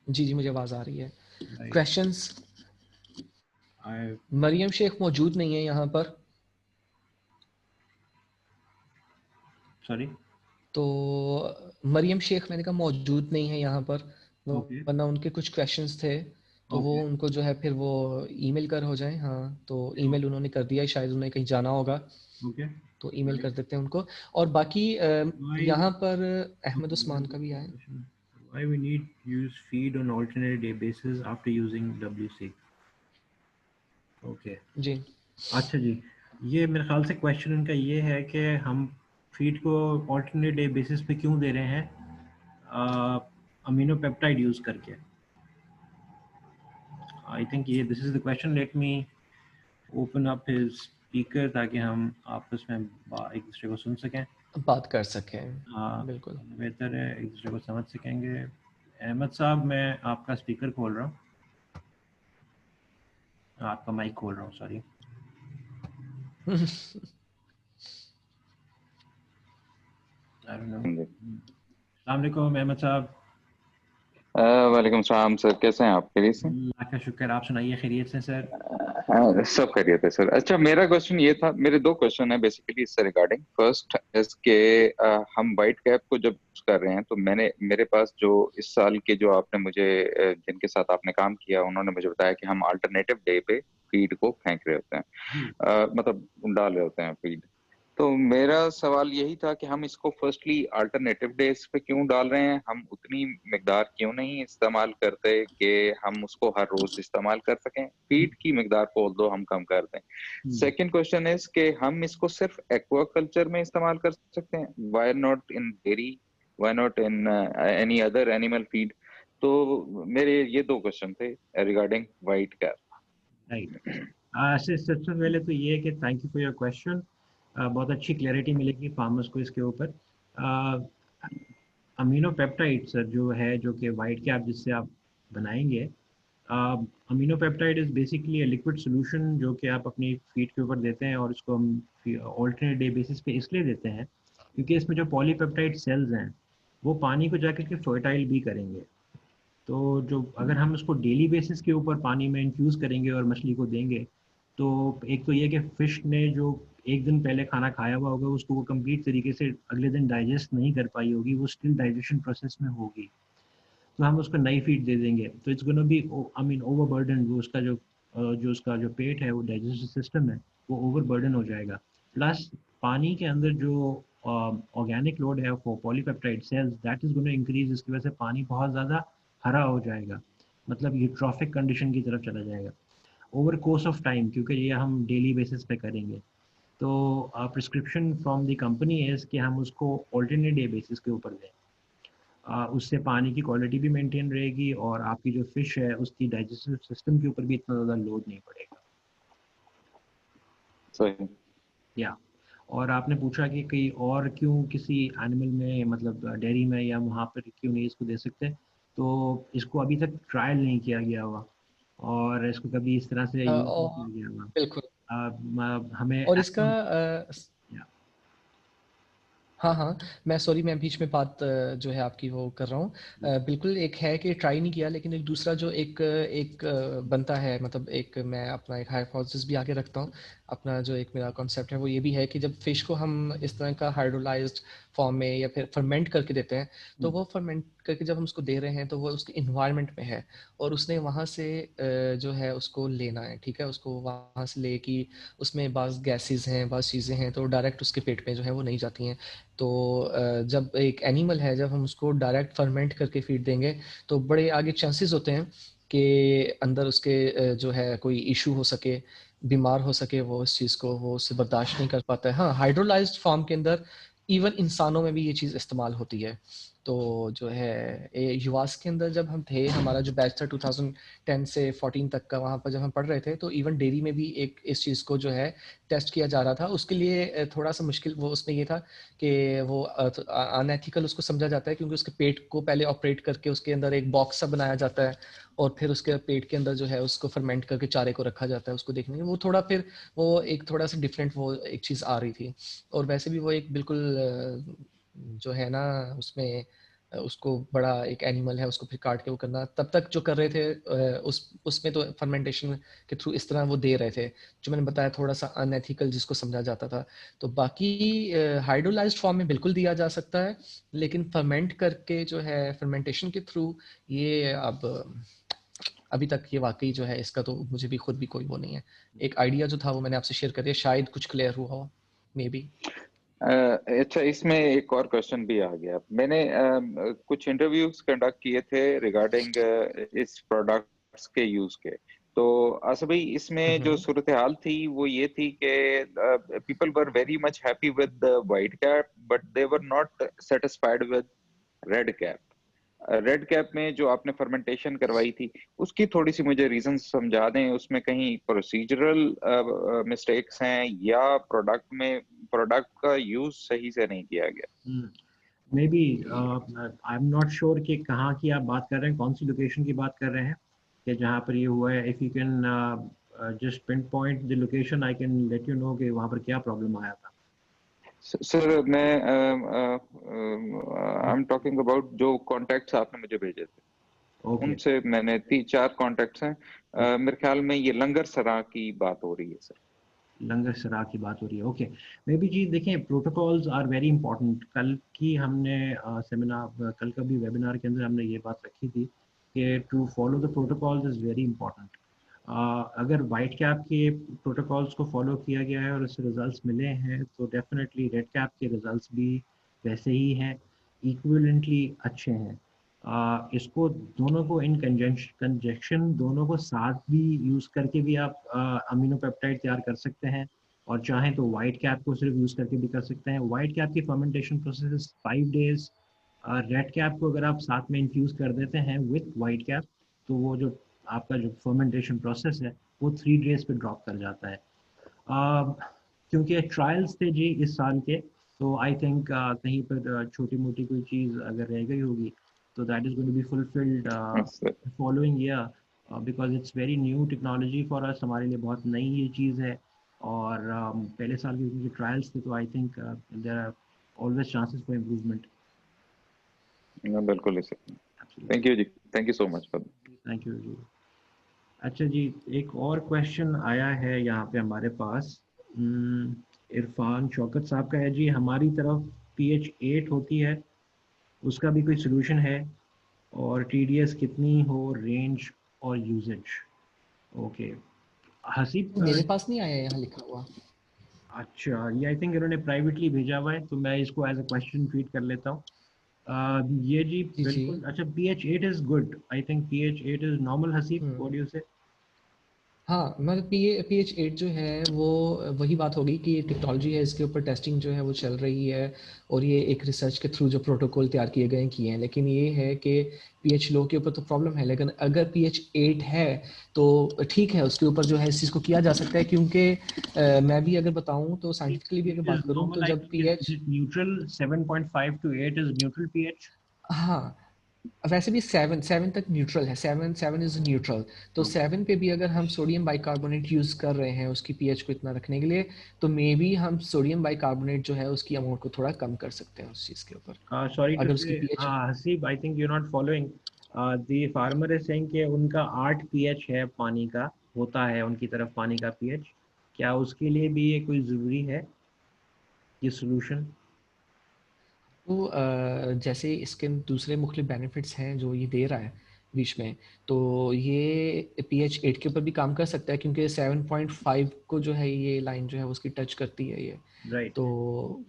जी जी, मुझे आवाज़ आ रही है। राइट। क्वेश्चंस। आई मरियम शेख मौजूद नहीं है यहाँ पर, सॉरी। तो मरियम शेख मैंने कहा मौजूद नहीं है यहाँ पर, ओके वरना उनके कुछ क्वेश्चंस थे, तो वो ओके उनको जो है फिर वो ईमेल कर हो जाए। हाँ, तो ईमेल उन्होंने कर दिया है, शायद उन्हें कहीं जाना होगा, ओके। तो ईमेल कर राइट। देते हैं उनको। और बाकी व्हाई यहाँ पर अहमद Okay, उस्मान का भी आया है। why we need use feed on alternate day basis after using WC? Okay. जी। अच्छा जी, ये मेरे ख्याल से क्वेश्चन उनका ये है कि हम फीड को ऑल्टरनेट डे बेसिस पे क्यों दे रहे हैं अमीनो पेप्टाइड यूज़ करके। आई थिंक ये this is the question. Let me open up his speaker ताकि हम आपस में एक दूसरे को सुन सकें, बात कर सकें. बिल्कुल बेहतर है, एक दूसरे को समझ सकेंगे. अहमद साहब, मैं आपका स्पीकर खोल रहा हूँ, आपका माइक खोल रहा हूँ, सॉरी. अस्सलाम वालेकुम अहमद साहब. वालेकुम सलाम सर, कैसे हैं आप? खैरियत से? अल्लाह का शुक्र, आप सुनाइए, खैरियत से सर? हाँ, सब खैरियत है सर. अच्छा, मेरा क्वेश्चन ये था, मेरे दो क्वेश्चन है बेसिकली इससे रिगार्डिंग. फर्स्ट इसके हम वाइट कैप को जब यूज कर रहे हैं तो मेरे पास जो इस साल के जो आपने मुझे जिनके साथ आपने काम किया उन्होंने मुझे बताया कि हम अल्टरनेटिव डे पे फीड को फेंक रहे होते हैं, जी. मतलब डाल रहे होते हैं फीड. तो मेरा सवाल यही था कि हम इसको फर्स्टली अल्टरनेटिव डेज पे क्यों डाल रहे हैं, हम उतनी मिकदार क्यों नहीं इस्तेमाल करते कि हम उसको हर रोज इस्तेमाल कर सकें, फीड की मिकदार को दो हम कम कर दें. सेकंड क्वेश्चन इज कि हम इसको सिर्फ एक्वाकल्चर में इस्तेमाल कर सकते हैं, why not in dairy, why not in any other animal feed. तो मेरे ये दो क्वेश्चन थे रिगार्डिंग वाइट कैप. राइट. सबसे पहले तो ये है कि thank you for your question. बहुत अच्छी क्लैरिटी मिलेगी फार्मर्स को इसके ऊपर. अमीनो पेप्टाइड सर जो है, जो कि वाइट कैप जिससे आप बनाएंगे, amino peptide is basically liquid solution जो कि आप अपनी फीड के ऊपर देते हैं, और इसको हम ऑल्टरनेट डे बेसिस पे इसलिए देते हैं क्योंकि इसमें जो पॉलीपेप्टाइड सेल्स हैं वो पानी को जाकर के फर्टाइल भी करेंगे. तो जो अगर हम उसको डेली बेसिस के ऊपर पानी में इन्फ्यूज़ करेंगे और मछली को देंगे, तो एक तो ये कि फ़िश ने जो एक दिन पहले खाना खाया हुआ होगा उसको वो कंप्लीट तरीके से अगले दिन डाइजेस्ट नहीं कर पाई होगी, वो स्टिल डाइजेशन प्रोसेस में होगी. तो हम उसको नई फीड दे देंगे तो it's gonna be, I mean overburden. वो उसका जो उसका जो पेट है, वो डाइजेस्टिव सिस्टम है, वो ओवरबर्डन हो जाएगा. प्लस पानी के अंदर जो ऑर्गेनिक लोड है for polypeptide cells, that is gonna increase. इसकी वजह से पानी बहुत ज़्यादा हरा हो जाएगा, मतलब ये ट्रॉफिक कंडीशन की तरफ चला जाएगा ओवर कोर्स ऑफ टाइम, क्योंकि ये हम डेली बेसिस पे करेंगे. तो प्रिस्क्रिप्शन फ्रॉम द कंपनी है कि हम उसको ऑल्टरनेट डे बेसिस के ऊपर दें. उससे पानी की क्वालिटी भी मेंटेन रहेगी और आपकी जो फिश है उसकी डाइजेस्टिव सिस्टम के ऊपर भी इतना ज़्यादा लोड नहीं पड़ेगा. सही. या और आपने पूछा कि कहीं और क्यों किसी एनिमल में, मतलब डेयरी में या वहाँ पर क्यों नहीं इसको दे सकते, तो इसको अभी तक ट्रायल नहीं किया गया हुआ और इसको कभी इस तरह से यूज़ नहीं और किया गया हुआ. बिल्कुल. हमें और इसका या हाँ हाँ, मैं सॉरी, मैं बीच में बात जो है आपकी वो कर रहा हूँ. बिल्कुल, एक है कि ट्राई नहीं किया, लेकिन एक दूसरा जो एक एक बनता है, मतलब एक मैं अपना एक हाइपोथेसिस भी आगे रखता हूँ. अपना जो एक मेरा कॉन्सेप्ट है वो ये भी है कि जब फिश को हम इस तरह का हाइड्रोलाइज्ड फॉर्म में या फिर फर्मेंट करके देते हैं, तो वो फर्मेंट करके जब हम उसको दे रहे हैं तो वो उसके इन्वायरमेंट में है और उसने वहाँ से जो है उसको लेना है, ठीक है, उसको वहाँ से ले कि उसमें बाज़ गैसेस हैं, बाज़ चीज़ें हैं, तो डायरेक्ट उसके पेट में जो है वो नहीं जाती हैं. तो जब एक एनिमल है, जब हम उसको डायरेक्ट फर्मेंट करके फीड देंगे तो बड़े आगे चांसेस होते हैं कि अंदर उसके जो है कोई इशू हो सके, बीमार हो सके, वो इस चीज़ को वो उससे बर्दाश्त नहीं कर पाता है. हाँ, हाइड्रोलाइज्ड फॉर्म के अंदर इवन इंसानों में भी ये चीज़ इस्तेमाल होती है. तो जो है युवास के अंदर जब हम थे, हमारा जो बैच था 2010 से 14 तक का, वहाँ पर जब हम पढ़ रहे थे, तो इवन डेयरी में भी एक इस चीज़ को जो है टेस्ट किया जा रहा था. उसके लिए थोड़ा सा मुश्किल वो उसमें ये था कि वो अनएथिकल उसको समझा जाता है, क्योंकि उसके पेट को पहले ऑपरेट करके उसके अंदर एक बॉक्स सा बनाया जाता है और फिर उसके पेट के अंदर जो है उसको फर्मेंट करके चारे को रखा जाता है उसको देखने के. वो थोड़ा फिर वो एक थोड़ा सा डिफरेंट वो एक चीज़ आ रही थी. और वैसे भी वो एक बिल्कुल जो है ना उसमें उसको बड़ा एक एनिमल है, उसको फिर काट के वो करना, तब तक जो कर रहे थे उसमें तो फर्मेंटेशन के थ्रू इस तरह वो दे रहे थे, जो मैंने बताया थोड़ा सा अनएथिकल जिसको समझा जाता था. तो बाकी हाइड्रोलाइज्ड फॉर्म में बिल्कुल दिया जा सकता है, लेकिन फर्मेंट करके जो है फर्मेंटेशन के थ्रू ये अब अभी तक ये वाकई जो है इसका तो मुझे भी खुद भी कोई वो नहीं है. एक आइडिया जो था वो मैंने आपसे शेयर कर दिया, शायद कुछ क्लियर हुआ हो मे बी. अच्छा, इसमें एक और क्वेश्चन भी आ गया. मैंने कुछ इंटरव्यूज कंडक्ट किए थे रिगार्डिंग इस प्रोडक्ट्स के यूज के. तो आसिफ भाई, इसमें जो सूरत हाल थी वो ये थी कि people were very much happy with the white cap but they were not satisfied with red cap. Red cap में जो आपने फर्मेंटेशन करवाई थी, उसकी थोड़ी सी मुझे रीजन समझा दें। उसमें कहीं प्रोसीजरल मिस्टेक्स हैं या प्रोडक्ट का यूज सही से नहीं किया गया? Maybe I am not sure कि कहाँ की आप बात कर रहे हैं, कौन सी लोकेशन की बात कर रहे हैं कि जहाँ पर ये हुआ है। If you can just pin point the location, I can let you know कि वहाँ पर क्या प्रॉब्लम आया था। सर मैं आई एम टॉकिंग अबाउट जो कॉन्टैक्ट्स आपने मुझे भेजे थे, उनसे मैंने 3-4 कॉन्टैक्ट्स हैं। मेरे ख्याल में ये लंगर सरा की बात हो रही है सर। लंगर सरा की बात हो रही है, ओके। मे बी जी देखें, प्रोटोकॉल्स आर वेरी इंपॉर्टेंट। कल की हमने सेमिनार, कल का भी वेबिनार के अंदर हमने ये बात रखी थी कि to follow the protocols is very important. अगर वाइट कैप के प्रोटोकॉल्स को फॉलो किया गया है और उससे रिजल्ट्स मिले हैं, तो डेफिनेटली रेड कैप के रिजल्ट्स भी वैसे ही हैं, इक्विवेलेंटली अच्छे हैं। इसको दोनों को इन कंजक्शन दोनों को साथ भी यूज़ करके भी आप अमीनो पेप्टाइड तैयार कर सकते हैं, और चाहें तो वाइट कैप को सिर्फ यूज़ करके भी कर सकते हैं। वाइट कैप की fermentation process 5 days, red cap को अगर आप साथ में इन्फ्यूज़ कर देते हैं विथ वाइट कैप, तो वो जो आपका जो फर्मेंटेशन प्रोसेस है वो 3 डेज पे ड्रॉप कर जाता है। क्योंकि ट्रायल्स थे जी इस साल के, तो आई थिंक कहीं पर छोटी मोटी कोई चीज़ अगर रह गई होगी तो that is going to be fulfilled following year, because it's very new technology for us, हमारे लिए बहुत नई ये चीज़ है। और पहले साल के क्योंकि ट्रायल्स थे, तो I think there are always chances for improvement. बिल्कुल सर, थैंक यू जी, thank you so much. Thank you जी। अच्छा जी, एक और क्वेश्चन आया है यहाँ पे हमारे पास, इरफान शौकत साहब का है जी। हमारी तरफ pH 8 होती है, उसका भी कोई सोल्यूशन है, और TDS कितनी हो, रेंज और यूजेज। ओके हसीब, मेरे पास नहीं आया यहाँ लिखा हुआ। अच्छा, ये आई थिंक इन्होंने प्राइवेटली भेजा हुआ है, तो मैं इसको एज अ क्वेश्चन ट्रीट कर लेता हूँ। ये जी जी जी। बिल्कुल अच्छा, pH 8 is good, I think pH 8 is normal. Haseeb, what do you से? हाँ, मतलब पीएच 8 जो है वो वही बात होगी कि ये टेक्नोलॉजी है, इसके ऊपर टेस्टिंग जो है वो चल रही है, और ये एक रिसर्च के थ्रू जो प्रोटोकॉल तैयार किए हैं। लेकिन ये है कि पीएच लो के ऊपर तो प्रॉब्लम है, लेकिन अगर पीएच 8 है तो ठीक है, उसके ऊपर जो है इस चीज़ को किया जा सकता है। क्योंकि मैं भी अगर बताऊँ तो साइंटिफिकली भी अगर बात करूँ तो जब pH neutral 7.5 to 8 is neutral pH. हाँ, वैसे भी 7 तक न्यूट्रल है, 7 इज न्यूट्रल। तो 7 पे भी अगर हम सोडियम बाइकार्बोनेट यूज़ कर रहे हैं उसकी पीएच को इतना रखने के लिए, तो मे बी हम सोडियम बाइकार्बोनेट जो है उसकी अमाउंट को थोड़ा कम कर सकते हैं उस चीज़ के ऊपर, सॉरी टू अगर उसकी से, pH. Haseeb, I think you not following. The farmer is saying कि उनका 8 पीएच है, पानी का होता है उनकी तरफ पानी का पीएच। क्या उसके लिए भी ये कोई ज़रूरी है ये सोल्यूशन? तो जैसे इसके दूसरे मुख्तलिफ बेनिफिट्स हैं जो ये दे रहा है बीच में, तो ये पीएच 8 के ऊपर भी काम कर सकता है, क्योंकि 7.5 को जो है ये लाइन जो है उसकी टच करती है ये। राइट। तो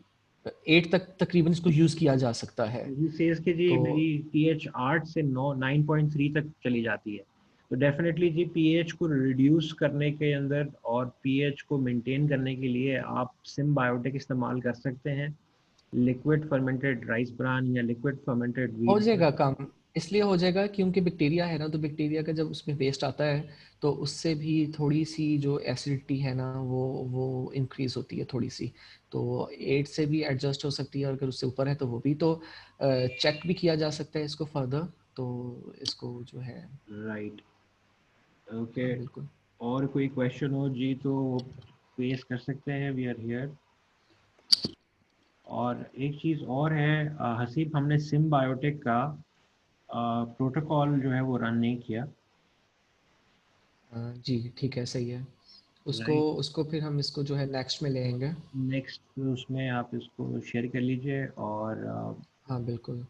8 तक तकरीबन इसको यूज़ किया जा सकता है। ही सेज कि जी तो मेरी पीएच 8 से 9.3 तक चली जाती है, तो डेफिनेटली जी पीएच को रिड्यूस करने के अंदर और पीएच को मेंटेन करने के लिए आप सिम्बायोटिक इस्तेमाल कर सकते हैं, लिक्विड फर्मेंटेड राइस ब्रान या लिक्विड फर्मेंटेड हो व्हीट जाएगा ब्रान। काम, इसलिए हो जाएगा क्योंकि बैक्टीरिया है ना, तो बैक्टीरिया का जब उसमें वेस्ट आता है तो उससे भी थोड़ी सी जो एसिडिटी है ना वो इंक्रीज होती है थोड़ी सी। तो 8 से भी एडजस्ट हो सकती है, और अगर उससे ऊपर है तो वो भी तो चेक भी किया जा सकता है इसको फर्दर। तो इसको जो है राइट, ओके। हाँ बिल्कुल। और कोई क्वेश्चन हो जी तो फेस कर सकते हैं, वी आर हियर। और एक चीज़ और है, हसीब, हमने सिम्बायोटिक का प्रोटोकॉल जो है वो रन नहीं किया। जी ठीक है, सही है। उसको राइट, उसको फिर हम इसको जो है नेक्स्ट में लेंगे। नेक्स्ट उसमें आप इसको शेयर कर लीजिए, और हाँ बिल्कुल,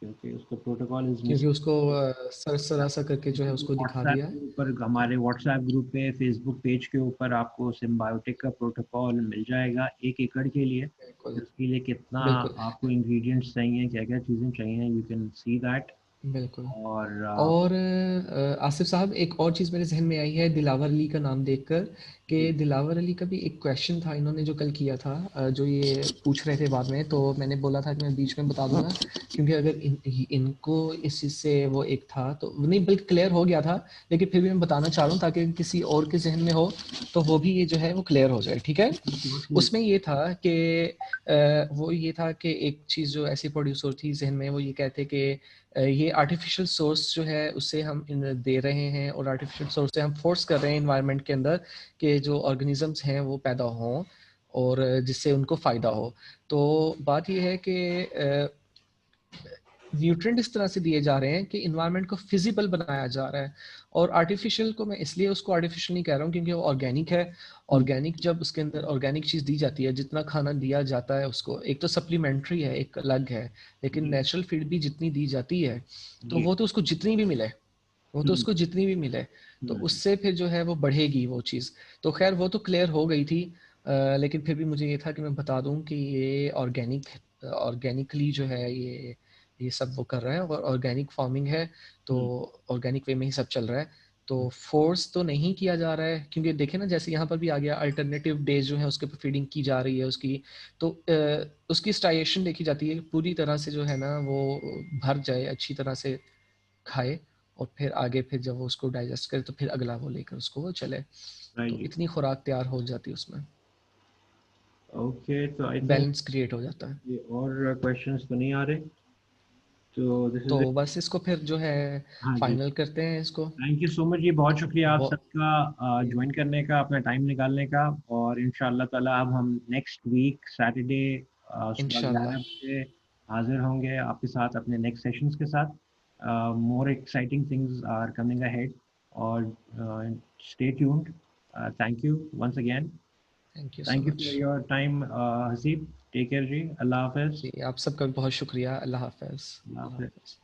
क्योंकि उसका प्रोटोकॉल इज क्योंकि मिसिंग। उसको सरासा करके जो है उसको दिखा व्हाट्सएप दिया के है। ऊपर, हमारे व्हाट्सएप ग्रुप पे, फेसबुक पेज के ऊपर आपको सिम्बायोटिक का प्रोटोकॉल मिल जाएगा 1 एकड़ के लिए। बिल्कुल उसके लिए कितना बिल्कुल आपको इंग्रेडिएंट्स चाहिए, क्या क्या चीज़ें चाहिए, यू कैन सी दैट। बिल्कुल। और और आसिफ साहब, एक और चीज़ मेरे जहन में आई है दिलावर अली का नाम देखकर, कि दिलावर अली का भी एक क्वेश्चन था, इन्होंने जो कल किया था, जो ये पूछ रहे थे बाद में, तो मैंने बोला था कि मैं बीच में बता दूंगा, क्योंकि अगर इनको इस चीज़ से वो एक था तो नहीं, बल्कि क्लियर हो गया था, लेकिन फिर भी मैं बताना चाह रहा हूँ ताकि किसी और के जहन में हो तो वो भी ये जो है वो क्लियर हो जाए, ठीक है। उसमें ये था कि वो ये था कि एक चीज़ जो ऐसी प्रोड्यूसर थी जहन में, वो ये कहते कि ये आर्टिफिशियल सोर्स जो है उससे हम दे रहे हैं, और आर्टिफिशियल सोर्स से हम फोर्स कर रहे हैं इन्वायरमेंट के अंदर कि जो ऑर्गेनिजम्स हैं वो पैदा हों और जिससे उनको फ़ायदा हो। तो बात ये है कि न्यूट्रिएंट इस तरह से दिए जा रहे हैं कि इन्वायरमेंट को फिजिबल बनाया जा रहा है। और आर्टिफिशियल को मैं इसलिए उसको आर्टिफिशियल नहीं कह रहा हूँ क्योंकि वो ऑर्गेनिक है। ऑर्गेनिक जब उसके अंदर ऑर्गेनिक चीज़ दी जाती है, जितना खाना दिया जाता है उसको, एक तो सप्लीमेंट्री है, एक अलग है, लेकिन नेचुरल फीड भी जितनी दी जाती है तो वो तो उसको जितनी भी मिले, वो तो उसको जितनी भी मिले तो उससे फिर जो है वो बढ़ेगी वो चीज़। तो खैर वो तो क्लियर हो गई थी, लेकिन फिर भी मुझे ये था कि मैं बता दूं कि ये ऑर्गेनिकली जो है ये सब वो कर रहा है, और ऑर्गेनिक फार्मिंग है, तो ऑर्गेनिक वे में ही सब चल रहा है। तो फोर्स तो नहीं किया जा रहा है, क्योंकि देखें ना, जैसे यहाँ पर भी आ गया अल्टरनेटिव डेज जो है उसके ऊपर फीडिंग की जा रही है उसकी, तो उसकी स्टाइलेशन देखी जाती है पूरी तरह से जो है ना वो भर जाए, अच्छी तरह से खाए, और फिर आगे फिर जब वो उसको डाइजेस्ट करे तो फिर अगला वो लेकर उसको वो चले, तो इतनी खुराक तैयार हो जाती है उसमें। ओके, तो आई थिंक बैलेंस क्रिएट हो जाता है। ये और क्वेश्चंस तो नहीं आ रहे, तो दिस तो इज बस इसको फिर जो है हाँ जी, फाइनल करते हैं इसको। थैंक यू सो मच जी, बहुत शुक्रिया आप वो सबका ज्वाइन करने का, अपना टाइम निकालने का। और इंशाल्लाह ताला अब हम नेक्स्ट वीक सैटरडे सुबह इंशाल्लाह 11 बजे हाजिर होंगे आपके साथ अपने नेक्स्ट सेशंस के साथ। More exciting things are coming ahead, और stay tuned. Thank you once again, thank you so thank you much for your time Haseeb. Take care जी, अल्लाह हाफिज़। जी, आप सबका भी बहुत शुक्रिया। अल्लाह हाफ़िज़। अल्लाह अल्लाह हाफिज़। हाफ़िज़।